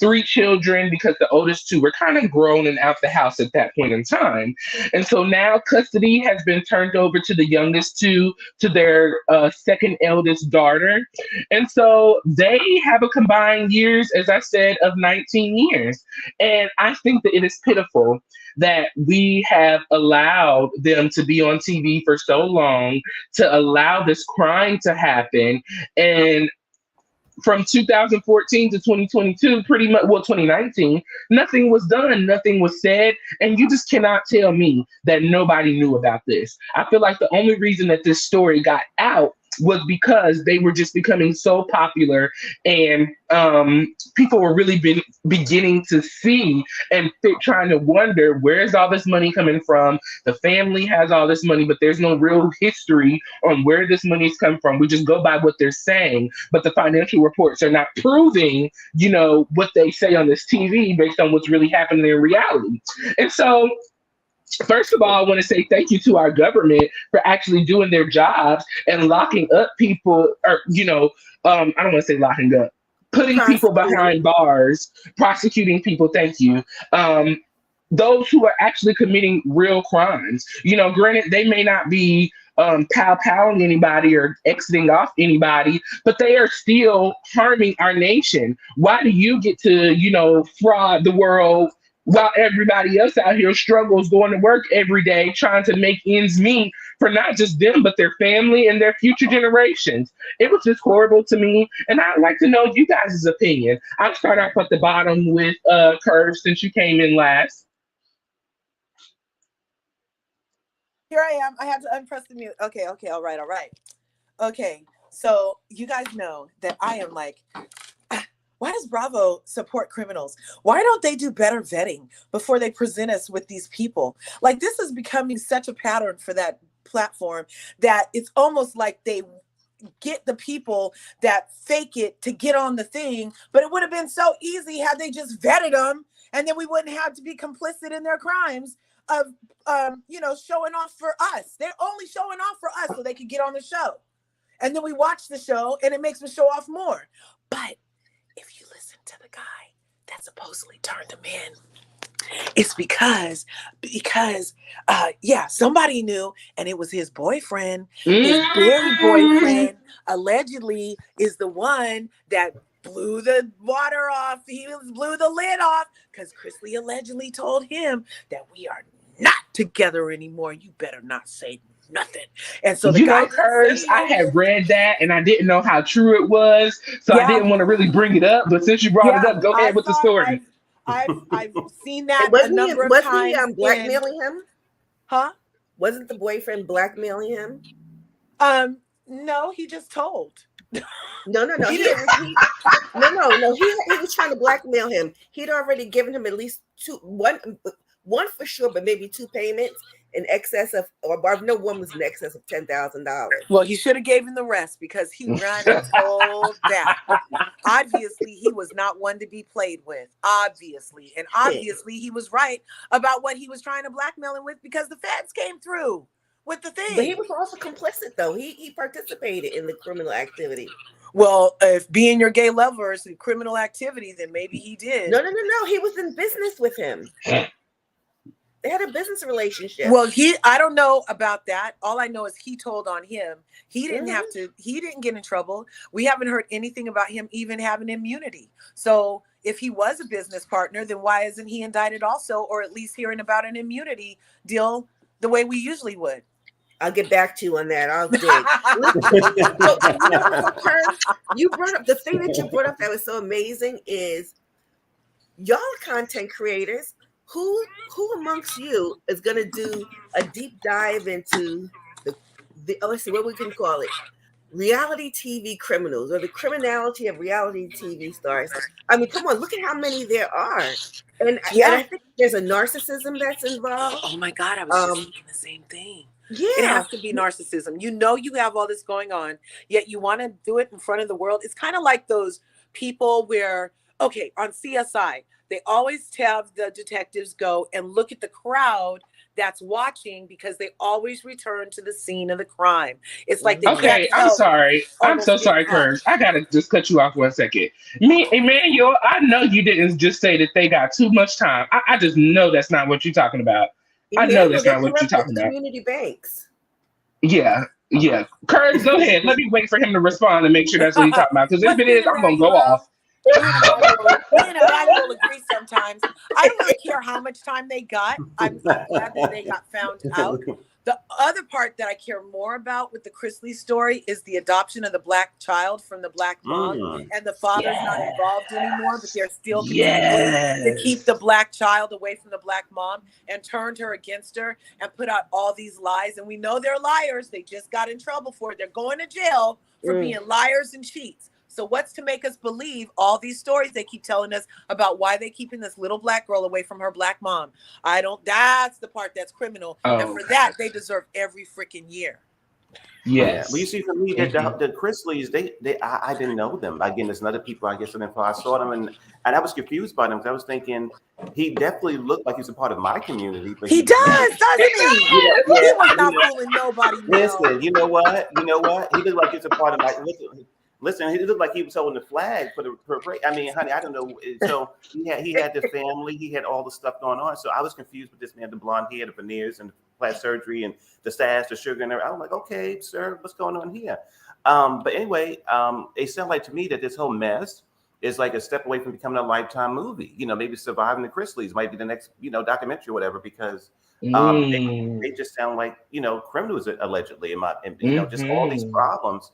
3 children because the oldest 2 were kind of grown and out the house at that point in time. And so now custody has been turned over to the youngest 2, to their second eldest daughter. And so they have a combined years, as I said, of 19 years. And I think that it is pitiful that we have allowed them to be on TV for so long, to allow this crime to happen. And from 2014 to 2022, pretty much, 2019, nothing was done, nothing was said, and you just cannot tell me that nobody knew about this. I feel like the only reason that this story got out was because they were just becoming so popular, and people were really beginning to see and trying to wonder, where's all this money coming from? The family has all this money, but there's no real history on where this money's come from. We just go by what they're saying, but the financial reports are not proving, what they say on this TV based on what's really happening in reality. And so, first of all, I want to say thank you to our government for actually doing their jobs and locking up people, or, I don't want to say locking up, putting people behind bars, prosecuting people, thank you. Those who are actually committing real crimes. Granted, they may not be pow-powing anybody or exiting off anybody, but they are still harming our nation. Why do you get to, fraud the world while everybody else out here struggles going to work every day trying to make ends meet for not just them, but their family and their future generations? It was just horrible to me, and I'd like to know you guys' opinion. I'll start off at the bottom with Curve, since you came in last. Here I am. I have to unpress the mute. Okay. All right. Okay. So you guys know that I am like, why does Bravo support criminals? Why don't they do better vetting before they present us with these people? Like, this is becoming such a pattern for that platform that it's almost like they get the people that fake it to get on the thing, but it would have been so easy had they just vetted them, and then we wouldn't have to be complicit in their crimes of, showing off for us. They're only showing off for us so they could get on the show. And then we watch the show and it makes them show off more. But if you listen to the guy that supposedly turned them in, it's because somebody knew, and it was his boyfriend. His very boyfriend allegedly is the one that blew the water off. He blew the lid off because Chrisley allegedly told him that we are not together anymore. You better not say nothing. And so the guy, Curse, I had read that and I didn't know how true it was, so I didn't want to really bring it up. But since you brought it up, go ahead with the story. I've seen that a number of times. Wasn't he blackmailing him? Huh? Wasn't the boyfriend blackmailing him? No, he just told. No. He was trying to blackmail him. He'd already given him at least one for sure, but maybe 2 payments in excess of, or no one was in excess of $10,000. Well, he should have gave him the rest because he ran and told that. Obviously, he was not one to be played with. Obviously. And obviously, he was right about what he was trying to blackmail him with because the feds came through. with the But he thing. was also complicit, though. He participated in the criminal activity. Well, if being your gay lover is criminal activity, then maybe he did. No. He was in business with him. They had a business relationship. Well, I don't know about that. All I know is he told on him. He didn't have to, he didn't get in trouble. We haven't heard anything about him even having immunity. So if he was a business partner, then why isn't he indicted also, or at least hearing about an immunity deal the way we usually would? I'll get back to you on that. I'll dig. You brought up the thing that you brought up that was so amazing is y'all content creators. Who amongst you is going to do a deep dive into the let's see what we can call it, reality TV criminals, or the criminality of reality TV stars? I mean, come on, look at how many there are, and I think there's a narcissism that's involved. Oh my God, I was just thinking the same thing. Yeah, it has to be narcissism. You know, you have all this going on, yet you want to do it in front of the world. It's kind of like those people where, okay, on CSI. They always have the detectives go and look at the crowd that's watching because they always return to the scene of the crime. It's like they okay, I'm sorry. I'm so sorry, Kurz. I gotta just cut you off 1 second. Me, Emmanuel, I know you didn't just say that they got too much time. I just know that's not what you're talking about. I know that's not what you're talking about. Community banks. Yeah. Kurz, go ahead. Let me wait for him to respond and make sure that's what he's talking about. Because if it is, I'm gonna go off. Me and I will agree sometimes. I don't really care how much time they got. I'm glad that they got found out. The other part that I care more about with the Chrisley story is the adoption of the black child from the black mom, and the father's not involved anymore, but they're still continuing to keep the black child away from the black mom and turned her against her and put out all these lies. And we know they're liars. They just got in trouble for it. They're going to jail for being liars and cheats. So what's to make us believe all these stories they keep telling us about why they keeping this little black girl away from her black mom? That's the part that's criminal. And for that, they deserve every freaking year. Yes. Well, you see, for me, the Chrisleys, I didn't know them. Again, there's other people, I guess, I saw them, and I was confused by them because I was thinking he definitely looked like he's a part of my community. But he does, doesn't he? He was not fooling nobody. Listen, you know what? He looked like he's a part of my. Listen, he looked like he was holding the flag for the parade. I mean, honey, I don't know. So he had the family, he had all the stuff going on. So I was confused with this man, the blonde hair, the veneers, and the plastic surgery, and the stash, the sugar, and everything. I was like, okay, sir, what's going on here? But anyway, it sounded like to me that this whole mess is like a step away from becoming a Lifetime movie. You know, maybe Surviving the Chrisleys might be the next, documentary or whatever, because they just sound like, criminals allegedly, just all these problems.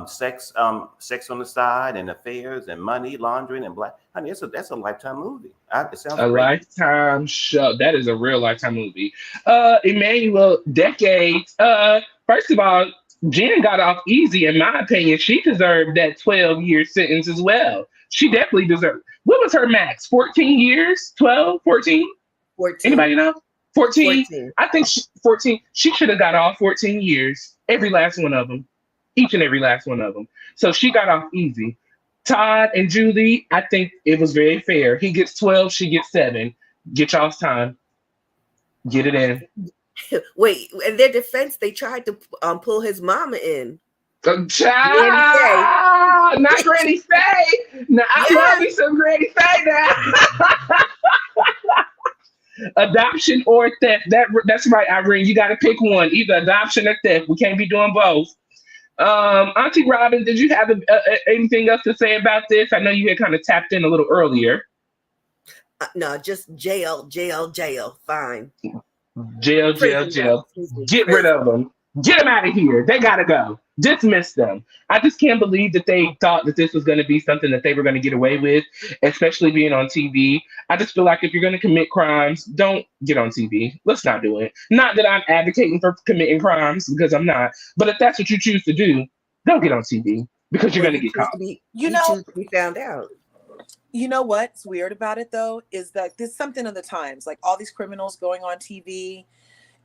Sex on the side, and affairs, and money laundering, and black. Honey, that's a Lifetime movie. It sounds a great. Lifetime show. That is a real Lifetime movie. Emmanuel, decades. First of all, Jen got off easy, in my opinion. She deserved that 12-year sentence as well. She definitely deserved. What was her max? 14 years? 12? 14? 14. Anybody know? 14? I think 14. She should have got off 14 years. Every last one of them. Each and every last one of them. So she got off easy. Todd and Julie, I think it was very fair. He gets 12, she gets 7. Get y'all's time. Get it in. Wait, in their defense, they tried to pull his mama in. Child, not Granny Faye. Now, I love me some Granny Faye now. Adoption or theft. That's right, Irene. You got to pick one. Either adoption or theft. We can't be doing both. Auntie Robin, did you have anything else to say about this? I know you had kind of tapped in a little earlier. No, just jail. Fine. Jail. Get rid of them. Get them out of here. They gotta go. Dismiss them. I just can't believe that they thought that this was going to be something that they were going to get away with, especially being on TV. I just feel like if you're going to commit crimes, don't get on TV. Let's not do it. Not that I'm advocating for committing crimes, because I'm not. But if that's what you choose to do, don't get on TV, because you're going to get caught. To be found out. You know what's weird about it, though, is that there's something of the times, like all these criminals going on TV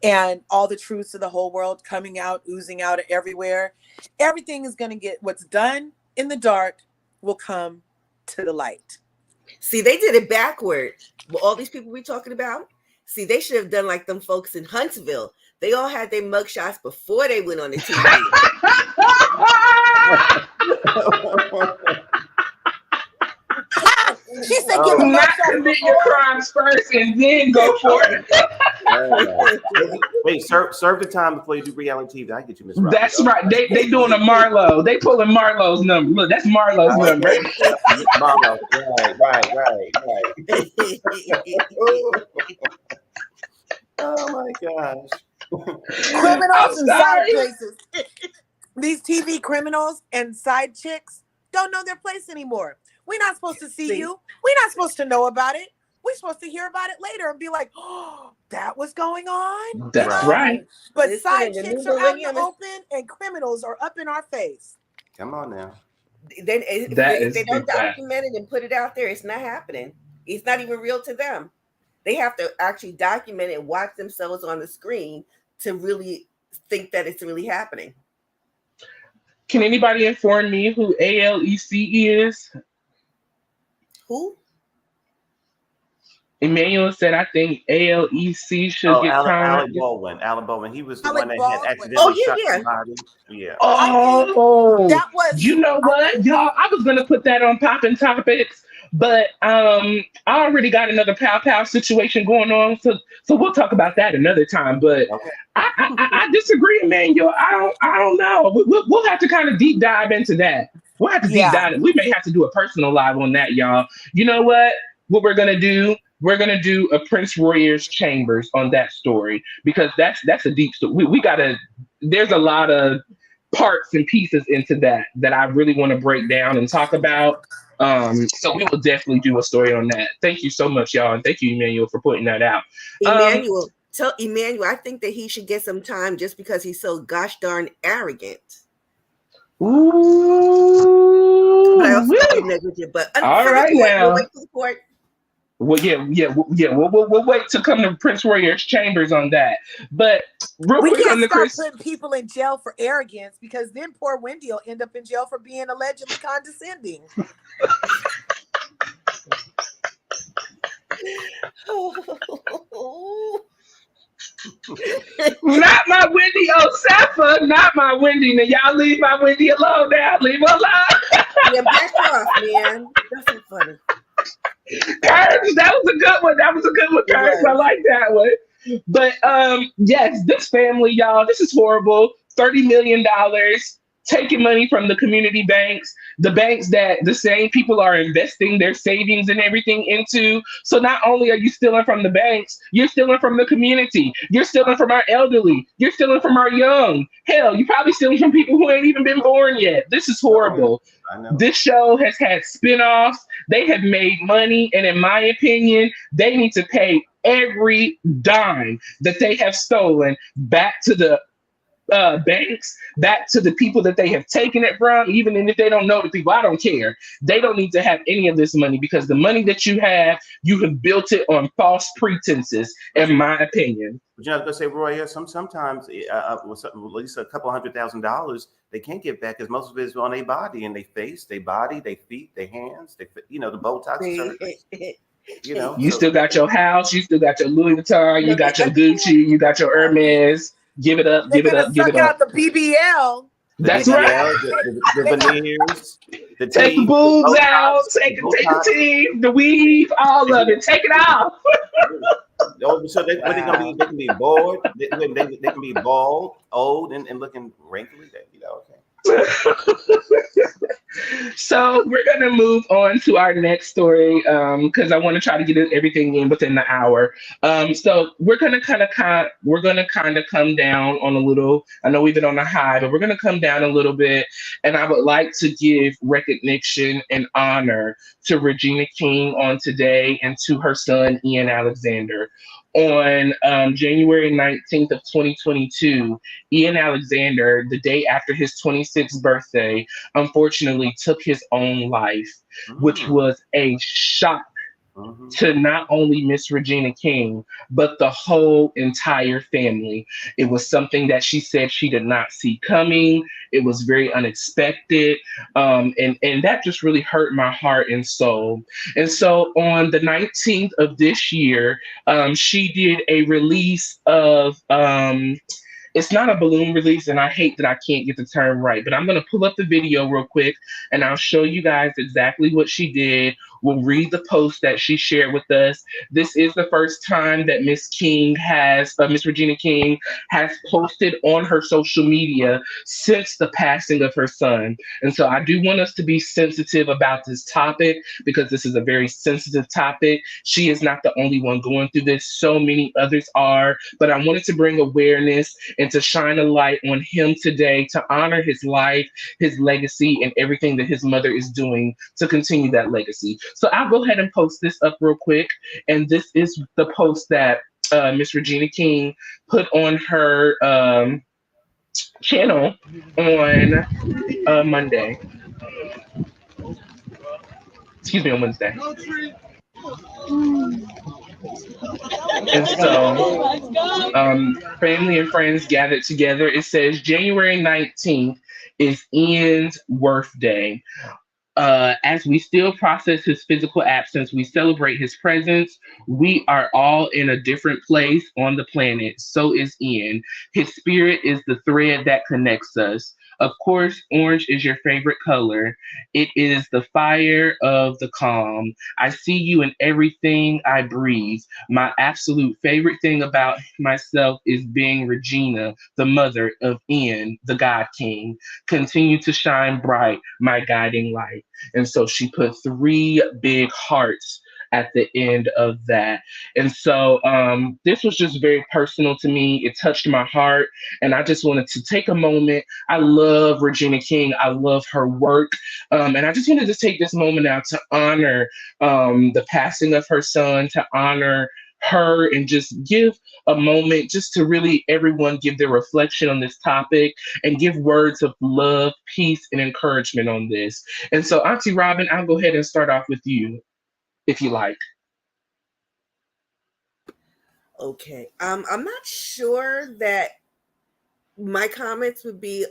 and all the truths of the whole world coming out, oozing out everywhere. Everything is going to get, what's done in the dark will come to the light. See, they did it backward. All these people we're talking about, see, they should have done like them folks in Huntsville. They all had their mugshots before they went on the TV. She said, "Get the Not mugshot commit your before." crimes first and then go for it. Wait, serve the time before you do reality TV. I get you, Miss Robin. That's right. They doing a Marlo. They pulling Marlo's number. Look, that's Marlo's number. Marlo. Right. Oh my gosh. Criminals and side sorry. places. These TV criminals and side chicks don't know their place anymore. We're not supposed to see you. We're not supposed to know about it. We're supposed to hear about it later and be like, "Oh, that was going on." That's right. But Listen, side the chicks new are out in the millennium is- open and criminals are up in our face. Come on now. Then That if is they don't big fact. document it and put it out there, it's not happening. It's not even real to them. They have to actually document it and watch themselves on the screen to really think that it's really happening. Can anybody inform me who ALEC is? Who? Emmanuel said, I think ALEC should get time. Alec Baldwin. He was the Alec one that Baldwin. had accidentally shot yeah. somebody. Yeah. Oh, That was. you know what, y'all? I was gonna put that on Poppin' Topics, but I already got another pow situation going on, so we'll talk about that another time. But Okay. I disagree, Emmanuel. I don't know. We'll have to kind of deep dive into that. We'll have to deep dive. We may have to do a personal live on that, y'all. You know what? What we're gonna do? We're gonna do a Prince Royaire's Chambers on that story, because that's a deep story. We gotta. There's a lot of parts and pieces into that I really want to break down and talk about. So we will definitely do a story on that. Thank you so much, y'all, and thank you, Emmanuel, for putting that out. Emmanuel, tell Emmanuel, I think that he should get some time just because he's so gosh darn arrogant. Ooh, But I also think negligent. But all right now. We'll wait for the court. Well, yeah. We'll wait to come to Prince Royaire's Chambers on that. But real We quick on can't the start putting people in jail for arrogance, because then poor Wendy will end up in jail for being allegedly condescending. Not my Wendy Osafa, not my Wendy. Now y'all leave my Wendy alone now. Leave her alone. Yeah, back off, man. That's so funny. Curtis, that was a good one. Curtis. I like that one. But yes, this family, y'all, this is horrible. $30 million taking money from the community banks, the banks that the same people are investing their savings and everything into. So not only are you stealing from the banks, you're stealing from the community. You're stealing from our elderly. You're stealing from our young. Hell, you're probably stealing from people who ain't even been born yet. This is horrible. I know. This show has had spinoffs. They have made money. And in my opinion, they need to pay every dime that they have stolen back to the banks, back to the people that they have taken it from. Even if they don't know the people, I don't care. They don't need to have any of this money, because the money that you have built it on false pretenses, in my opinion. But you know, I was gonna say, Roy, sometimes at least a couple $100,000 they can't get back, because most of it is on their body and their face, their body, their feet, their hands, the Botox surgery. You still got your house, you still got your Louis Vuitton, you got your Gucci, you got your Hermes. Give it up, give it up, give it up. Out the BBL. That's right. The veneers, take the boobs out, take the teeth, the weave, all of it. Take it off. So what they gonna be? They can be bored. They can be bald, old, and looking wrinkly. Okay. So we're gonna move on to our next story, because I want to try to get everything in within the hour. So we're gonna kind of come down on a little. I know we've been on a high, but we're gonna come down a little bit, and I would like to give recognition and honor to Regina King on today, and to her son Ian Alexander. On January 19th of 2022, Ian Alexander, the day after his 26th birthday, unfortunately took his own life, which was a shock Mhm. to not only Miss Regina King, but the whole entire family. It was something that she said she did not see coming. It was very unexpected. And that just really hurt my heart and soul. And so on the 19th of this year, she did a release of it's not a balloon release, and I hate that I can't get the term right, but I'm going to pull up the video real quick and I'll show you guys exactly what she did. We'll read the post that she shared with us. This is the first time that Miss Regina King has posted on her social media since the passing of her son. And so I do want us to be sensitive about this topic because this is a very sensitive topic. She is not the only one going through this. So many others are, but I wanted to bring awareness and to shine a light on him today, to honor his life, his legacy, and everything that his mother is doing to continue that legacy. So I'll go ahead and post this up real quick. And this is the post that Miss Regina King put on her channel on Monday. Excuse me, on Wednesday. And so family and friends gathered together. It says January 19th is Ian's Worth Day. As we still process his physical absence, we celebrate his presence. We are all in a different place on the planet. So is Ian. His spirit is the thread that connects us. Of course, orange is your favorite color. It is the fire of the calm. I see you in everything I breathe. My absolute favorite thing about myself is being Regina, the mother of Ian, the God King. Continue to shine bright, my guiding light. And so she put three big hearts at the end of that. And so this was just very personal to me. It touched my heart. And I just wanted to take a moment. I love Regina King. I love her work. And I just wanted to take this moment out to honor the passing of her son, to honor her, and just give a moment just to really everyone give their reflection on this topic and give words of love, peace, and encouragement on this. And so, Auntie Robin, I'll go ahead and start off with you, if you like. Okay. I'm not sure that my comments would be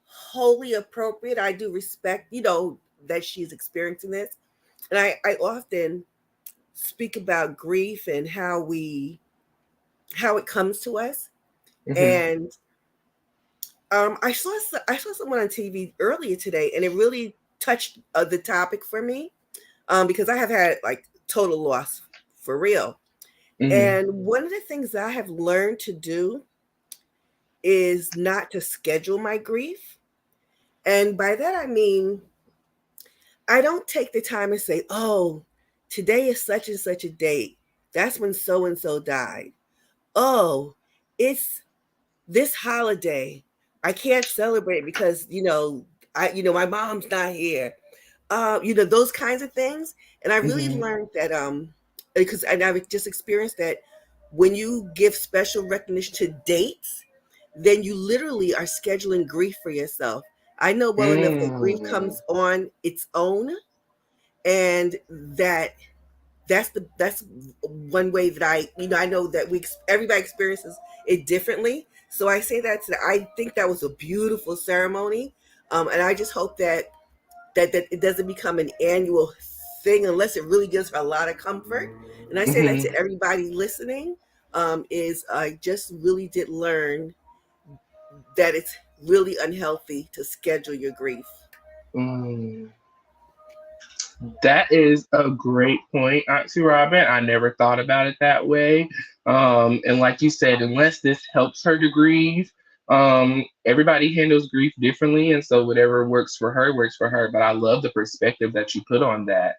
wholly appropriate. I do respect, that she's experiencing this. And I often speak about grief and how it comes to us. Mhm. And I saw someone on TV earlier today, and it really touched the topic for me because I have had like total loss for real. Mhm. And one of the things that I have learned to do is not to schedule my grief. And by that, I mean, I don't take the time and say, oh, today is such and such a date. That's when so and so died. Oh, it's this holiday. I can't celebrate because, my mom's not here. Those kinds of things. And I really Mhm. learned that and I've just experienced that when you give special recognition to dates, then you literally are scheduling grief for yourself. I know well enough that grief Mm. comes on its own, and that's one way that I know that everybody experiences it differently. So I say I think that was a beautiful ceremony, and I just hope that it doesn't become an annual thing unless it really gives her a lot of comfort. And I say that Mhm. to everybody listening, is I just really did learn that it's really unhealthy to schedule your grief. Mm. That is a great point, Auntie Robin. I never thought about it that way. And like you said, unless this helps her to grieve, everybody handles grief differently. And so whatever works for her, works for her. But I love the perspective that you put on that.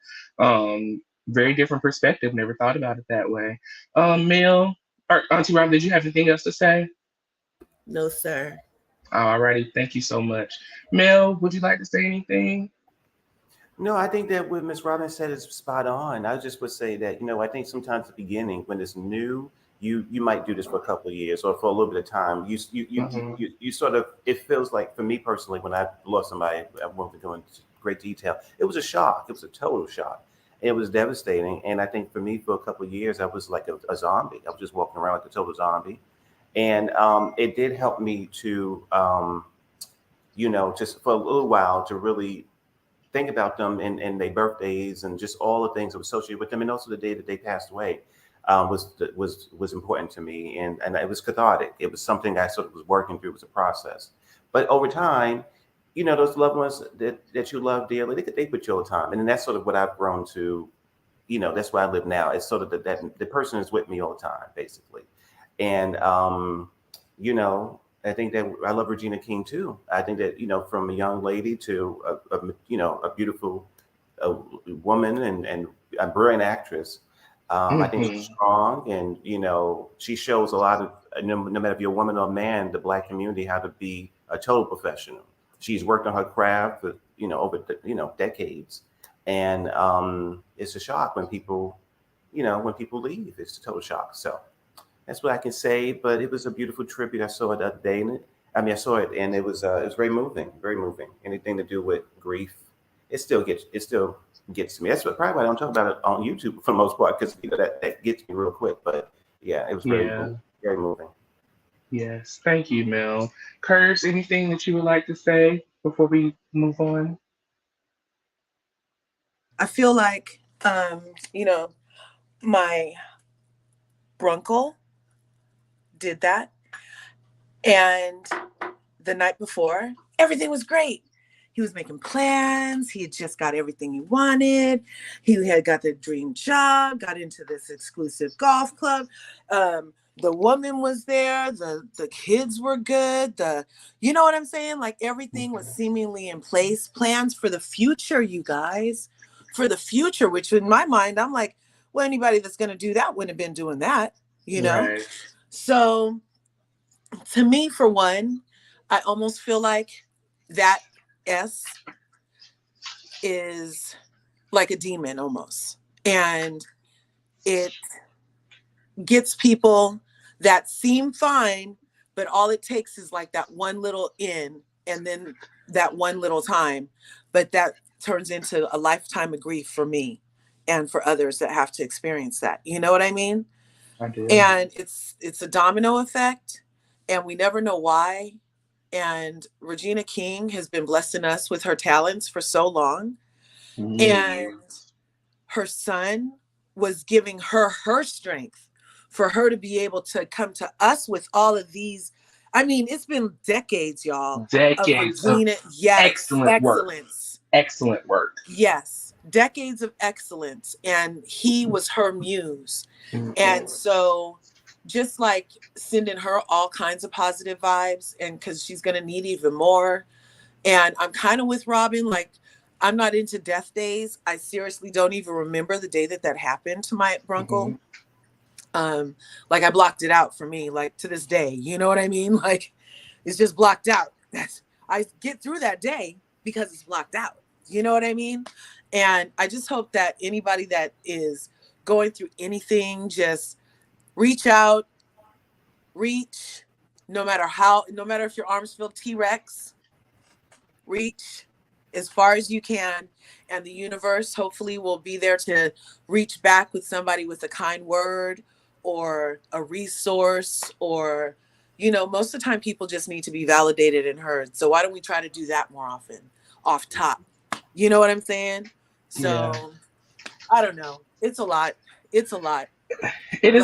Very different perspective. Never thought about it that way. Mel, or Auntie Robin, did you have anything else to say? No, sir. Alrighty, thank you so much. Mel, would you like to say anything? No, I think that what Miss Robin said is spot on. I just would say that, I think sometimes at the beginning when it's new, you might do this for a couple of years or for a little bit of time. Mhm. You sort of, it feels like for me personally when I lost somebody, I won't go into great detail. It was a shock. It was a total shock. It was devastating. And I think for me, for a couple of years, I was like a zombie. I was just walking around like a total zombie. And it did help me to, just for a little while to really think about them and their birthdays and just all the things that were associated with them, and also the day that they passed away was important to me, and it was cathartic. It was something I sort of was working through. It was a process, but over time, those loved ones that you love dearly, they put you over time, and then that's sort of what I've grown to. That's where I live now. It's sort of that the person is with me all the time, basically, and I think that I love Regina King too. I think that from a young lady to a beautiful woman and a brilliant actress. I think she's strong, and she shows a lot of no matter if you're a woman or a man, the Black community how to be a total professional. She's worked on her craft for over decades, and it's a shock when people leave. It's a total shock. So. That's what I can say, but it was a beautiful tribute. I saw it the other day, I saw it, and it was very moving, very moving. Anything to do with grief, it still gets to me. That's probably why I don't talk about it on YouTube for the most part, because that gets me real quick. But yeah, it was very moving. Yes, thank you, Mel. Curse, anything that you would like to say before we move on? I feel like, my brunkle did that, and the night before everything was great. He was making plans. He had just got everything he wanted. He had got the dream job, got into this exclusive golf club. The woman was there. The kids were good. You know what I'm saying? Like everything was seemingly in place. Plans for the future, you guys, for the future, which in my mind, I'm like, well, anybody that's going to do that wouldn't have been doing that, Right. So to me, for one, I almost feel like that S is like a demon almost. And it gets people that seem fine, but all it takes is like that one little in and then that one little time. But that turns into a lifetime of grief for me and for others that have to experience that. You know what I mean? I do. And it's a domino effect, and we never know why. And Regina King has been blessing us with her talents for so long. And her son was giving her strength for her to be able to come to us with all of these. I mean, it's been decades, y'all. Decades of Regina. Yes, excellent work. Excellent work. Yes, decades of excellence. And he was her muse. And so just like sending her all kinds of positive vibes, and because she's going to need even more. And I'm kind of with Robin, like, I'm not into death days. I seriously don't even remember the day that happened to my brunkle. Like I blocked it out for me, like to this day, you know what I mean? Like it's just blocked out. I get through that day because it's blocked out. You know what I mean? And I just hope that anybody that is going through anything, just reach out, no matter if your arms feel T-Rex, reach as far as you can, and the universe hopefully will be there to reach back with somebody with a kind word or a resource, or most of the time people just need to be validated and heard. So why don't we try to do that more often off top? You know what I'm saying? So I don't know. It's a lot. It is a lot. It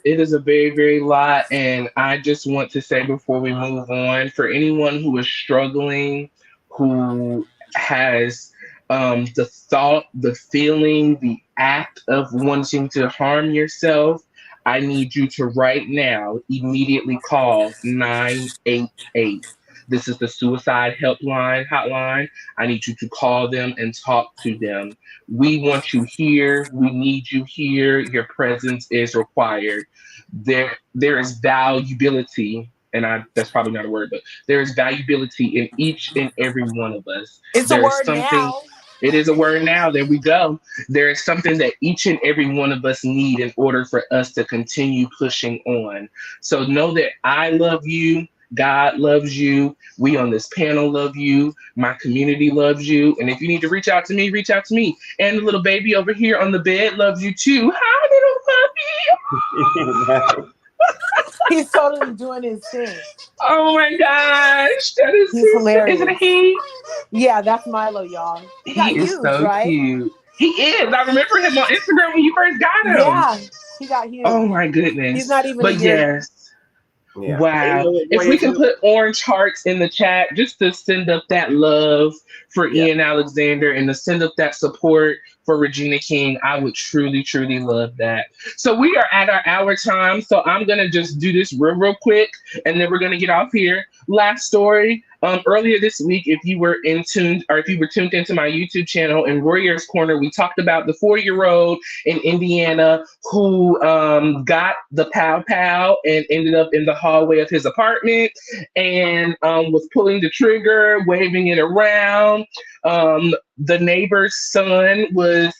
is a very, very lot. And I just want to say before we move on, for anyone who is struggling, who has the thought, the feeling, the act of wanting to harm yourself, I need you to right now immediately call 988. This is the suicide hotline. I need you to call them and talk to them. We want you here. We need you here. Your presence is required. There is valuability, and that's probably not a word, but there is valuability in each and every one of us. It's a word now. It is a word now. There we go. There is something that each and every one of us need in order for us to continue pushing on. So know that I love you. God loves you. We on this panel love you. My community loves you. And if you need to reach out to me, reach out to me. And the little baby over here on the bed loves you too. Hi, little puppy. He's totally doing his thing. Oh my gosh, that is He's too sweet. Is it a hilarious. he? Yeah, that's Milo, y'all. He got He is huge, so right? cute. He is. I remember him on Instagram when you first got him. Yeah, he got huge. Oh my goodness. He's not even a But year. yes. Yeah. Wow. If we can put orange hearts in the chat just to send up that love for Ian Alexander and to send up that support for Regina King, I would truly, truly love that. So we are at our hour time. So I'm going to just do this real quick and then we're going to get off here. Last story. Earlier this week, if you were tuned into my YouTube channel in Royaire's Corner, we talked about the 4-year-old in Indiana who got the pow pow and ended up in the hallway of his apartment and was pulling the trigger, waving it around. The neighbor's son was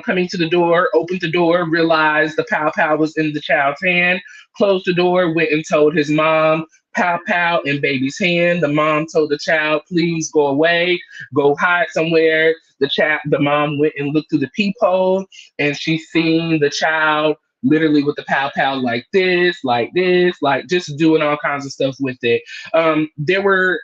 coming to the door, opened the door, realized the pow pow was in the child's hand, closed the door, went and told his mom. Pow pow in baby's hand. The mom told the child, please go away, go hide somewhere. The mom went and looked through the peephole and she seen the child literally with the pow pow like this, like just doing all kinds of stuff with it. There were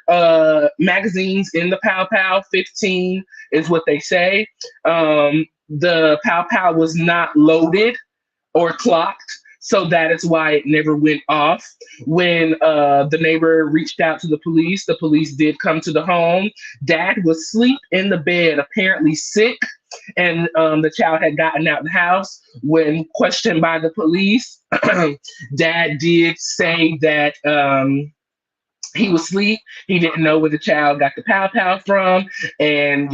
magazines in the pow pow, 15 is what they say. The pow pow was not loaded or clocked. So that is why it never went off. When the neighbor reached out to the police did come to the home. Dad was asleep in the bed, apparently sick, and the child had gotten out of the house. When questioned by the police, Dad did say that he was asleep. He didn't know where the child got the pow pow from, and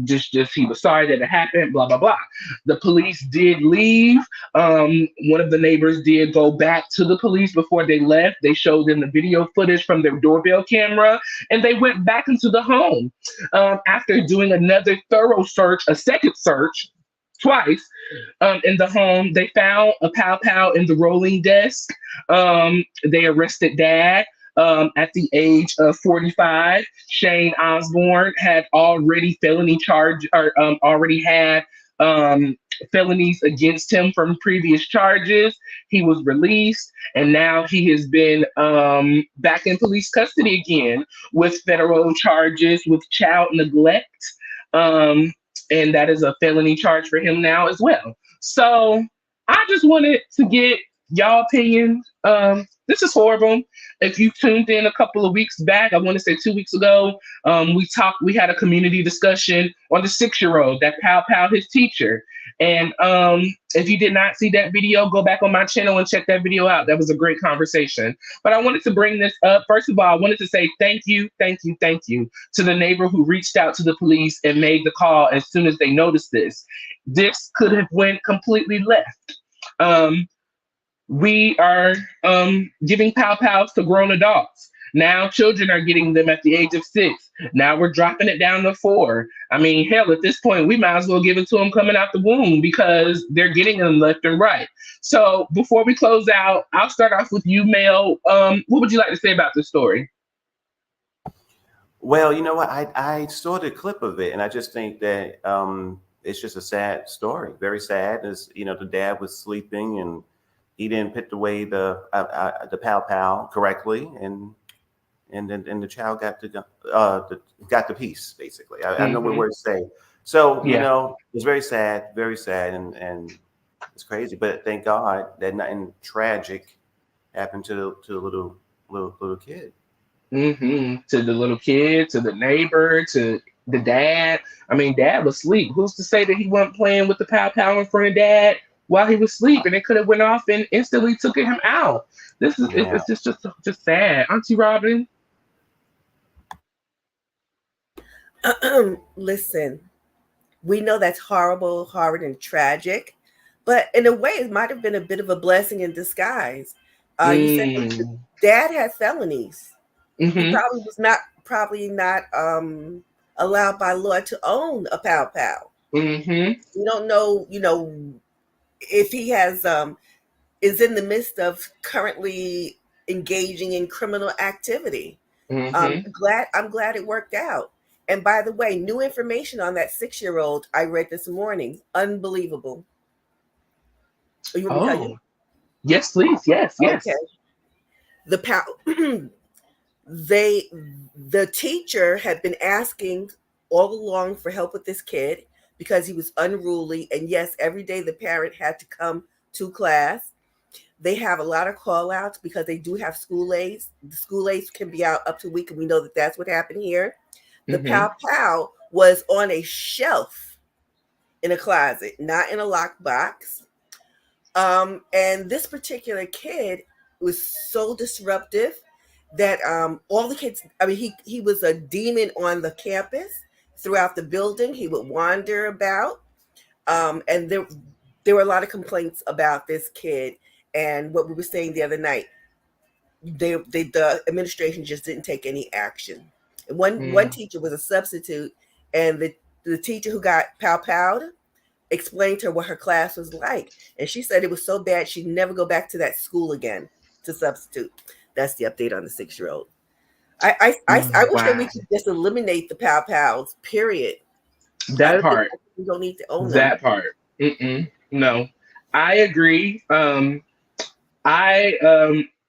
just he was sorry that it happened. Blah blah blah. The police did leave. One of the neighbors did go back to the police before they left. They showed them the video footage from their doorbell camera, and they went back into the home after doing another thorough search, a second search. Twice in the home, they found a pow pow in the rolling desk. They arrested Dad. At the age of 45, Shane Osborne had already already had felonies against him from previous charges. He was released, and now he has been back in police custody again with federal charges with child neglect. And that is a felony charge for him now as well. So I just wanted to get y'all opinion. This is horrible. If you tuned in a couple of weeks back, I want to say 2 weeks ago, we had a community discussion on the 6-year-old that pow pow his teacher. And if you did not see that video, go back on my channel and check that video out. That was a great conversation. But I wanted to bring this up. First of all, I wanted to say thank you to the neighbor who reached out to the police and made the call as soon as they noticed this. This could have went completely left. We are giving pow pows to grown adults. Now children are getting them at the age of 6. Now we're dropping it down to 4. I mean, hell, at this point, we might as well give it to them coming out the womb because they're getting them left and right. So before we close out, I'll start off with you, Mel. What would you like to say about this story? Well, you know what? I saw the clip of it, and I just think that it's just a sad story. Very sad. As the dad was sleeping and he didn't put away the pow pow correctly, and then the child got the piece basically. I don't know what word to say. So it's very sad, and it's crazy. But thank God that nothing tragic happened to the little kid. To the little kid, to the neighbor, to the dad. I mean, Dad was asleep. Who's to say that he wasn't playing with the pow pow in front of Dad while he was asleep, and it could have went off and instantly took him out? It's just sad. Auntie Robin. Listen, we know that's horrible, hard, and tragic, but in a way, it might have been a bit of a blessing in disguise. You said Dad had felonies. He probably not allowed by law to own a pow pow. We don't know, if he has is in the midst of currently engaging in criminal activity. Mm-hmm. I'm glad it worked out. And by the way, new information on that 6-year-old I read this morning. Unbelievable. Oh, you want me to tell you? Oh, yes, please. Yes, Okay. yes. The they the teacher had been asking all along for help with this kid because he was unruly, and yes, every day the parent had to come to class. They have a lot of call outs because they do have school aides. The school aides can be out up to a week, and we know that that's what happened here. The Mm-hmm. pow pow was on a shelf in a closet, not in a locked box. And this particular kid was so disruptive that all the kids, I mean, he was a demon on the campus throughout the building. He would wander about. And there were a lot of complaints about this kid. And what we were saying the other night, the administration just didn't take any action. And one Mm. teacher was a substitute, and the teacher who got powed explained to her what her class was like, and she said it was so bad she'd never go back to that school again to substitute. That's the update on the 6-year-old. I wish that we Wow. could just eliminate the pows. Period. I That don't think part. we don't need to own them. That part. Mm-mm. No, I agree.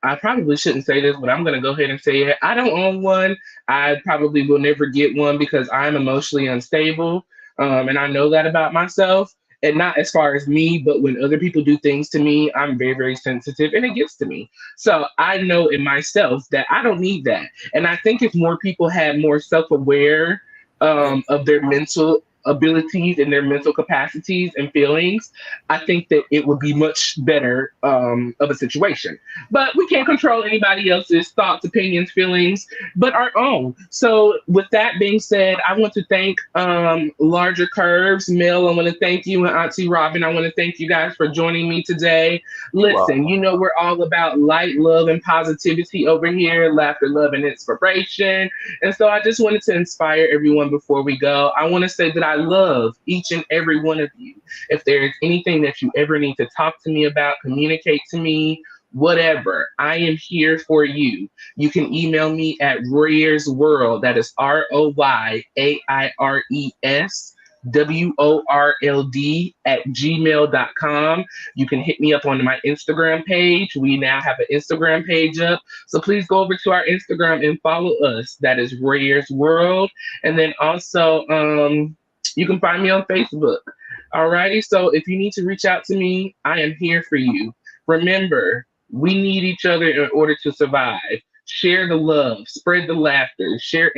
I probably shouldn't say this, but I'm gonna go ahead and say it. I don't own one. I probably will never get one because I'm emotionally unstable, and I know that about myself. And not as far as me, but when other people do things to me, I'm very, very sensitive, and it gets to me. So I know in myself that I don't need that. And I think if more people had more self-aware Yes. of their mental abilities and their mental capacities and feelings, I think that it would be much better of a situation. But we can't control anybody else's thoughts, opinions, feelings, but our own. So, with that being said, I want to thank Larger Curves, Mel. I want to thank you, and Auntie Robin. I want to thank you guys for joining me today. You Listen, welcome. you know, we're all about light, love, and positivity over here, laughter, love, and inspiration. And so, I just wanted to inspire everyone before we go. I want to say that I love each and every one of you. If there's anything that you ever need to talk to me about, communicate to me, whatever, I am here for you. You can email me at Royaire's World. That is RoyaresWorld at gmail.com. You can hit me up on my Instagram page. We now have an Instagram page up. So please go over to our Instagram and follow us. That is Royare's World. And then also, you can find me on Facebook. Alrighty, so if you need to reach out to me, I am here for you. Remember, we need each other in order to survive. Share the love, spread the laughter, share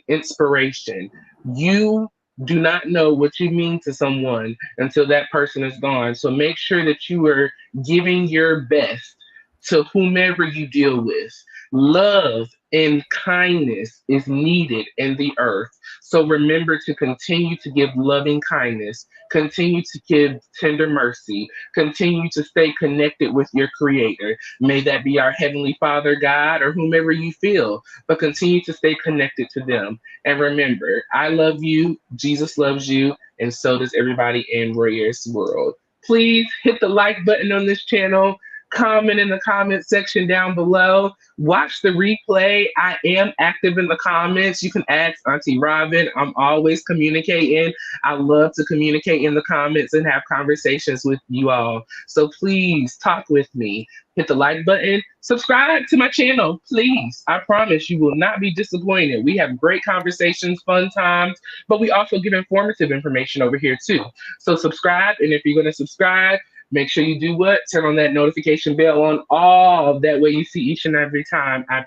inspiration. You do not know what you mean to someone until that person is gone. So make sure that you are giving your best to whomever you deal with. Love and kindness is needed in the earth. So remember to continue to give loving kindness, continue to give tender mercy, continue to stay connected with your creator. May that be our Heavenly Father, God, or whomever you feel, but continue to stay connected to them. And remember, I love you, Jesus loves you, and so does everybody in Royaire's World. Please hit the like button on this channel. Comment in the comment section down below. Watch the replay. I am active in the comments. You can ask Auntie Robin. I'm always communicating. I love to communicate in the comments and have conversations with you all. So please talk with me. Hit the like button. Subscribe to my channel, please. I promise you will not be disappointed. We have great conversations, fun times, but we also give informative information over here too. So subscribe, and if you're going to subscribe, make sure you do what? Turn on that notification bell on all. That way you see each and every time I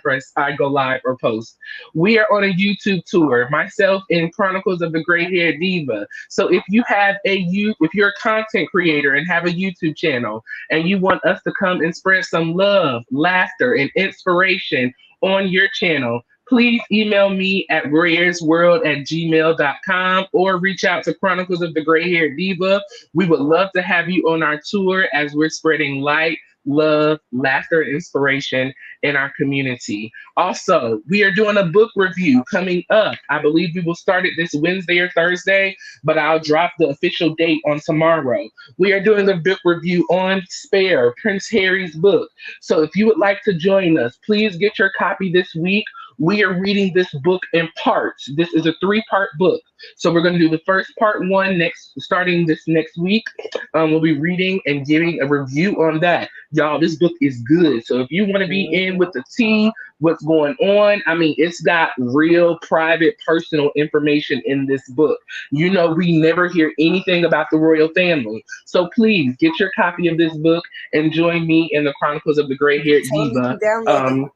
go live or post. We are on a YouTube tour, myself and Chronicles of the Gray Hair Diva. So if if you're a content creator and have a YouTube channel and you want us to come and spread some love, laughter, and inspiration on your channel, please email me at royaresworld@gmail.com or reach out to Chronicles of the Gray Hair Diva. We would love to have you on our tour as we're spreading light, love, laughter, and inspiration in our community. Also, we are doing a book review coming up. I believe we will start it this Wednesday or Thursday, but I'll drop the official date on tomorrow. We are doing a book review on Spare, Prince Harry's book. So if you would like to join us, please get your copy this week. We are reading this book in parts. This is a three-part book. So we're going to do the first part one starting this next week. We'll be reading and giving a review on that. Y'all, this book is good. So if you want to be in with the tea, what's going on, I mean, it's got real private, personal information in this book. You know, we never hear anything about the royal family. So please get your copy of this book and join me in the Chronicles of the Gray-Haired Tell them you Diva. can download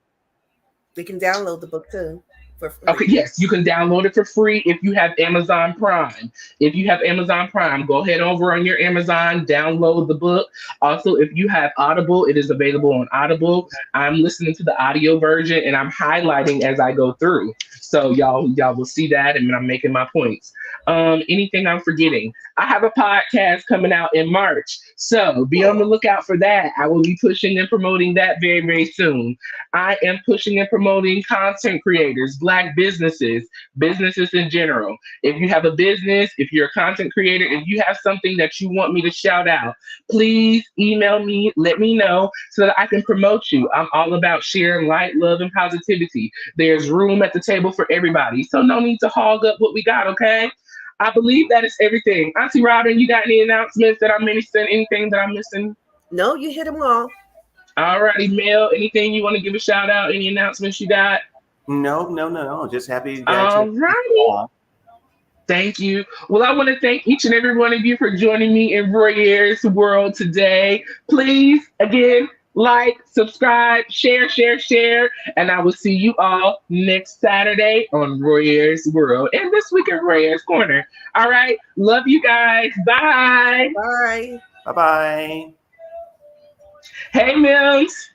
they can download the book too for free. Okay, yes, you can download it for free if you have Amazon Prime. If you have Amazon Prime, go ahead over on your Amazon, download the book. Also, if you have Audible, it is available on Audible. I'm listening to the audio version and I'm highlighting as I go through. So y'all will see that and I'm making my points. Anything I'm forgetting? I have a podcast coming out in March. So be on the lookout for that. I will be pushing and promoting that very, very soon. I am pushing and promoting content creators, Black businesses, businesses in general. If you have a business, if you're a content creator, if you have something that you want me to shout out, please email me, let me know so that I can promote you. I'm all about sharing light, love, and positivity. There's room at the table for everybody. So no need to hog up what we got, okay? I believe that is everything. Auntie Robin, you got any announcements that I'm missing? Anything that I'm missing? No, you hit them all. Alrighty, Mel, anything you want to give a shout out? Any announcements you got? No. Just happy that Alrighty. Thank you. Well, I want to thank each and every one of you for joining me in Royaire's World today. Please, again, like, subscribe, share, and I will see you all next Saturday on Royaire's World and this week in Royaire's Corner. All right. Love you guys. Bye. Bye. Bye-bye. Hey, Mims.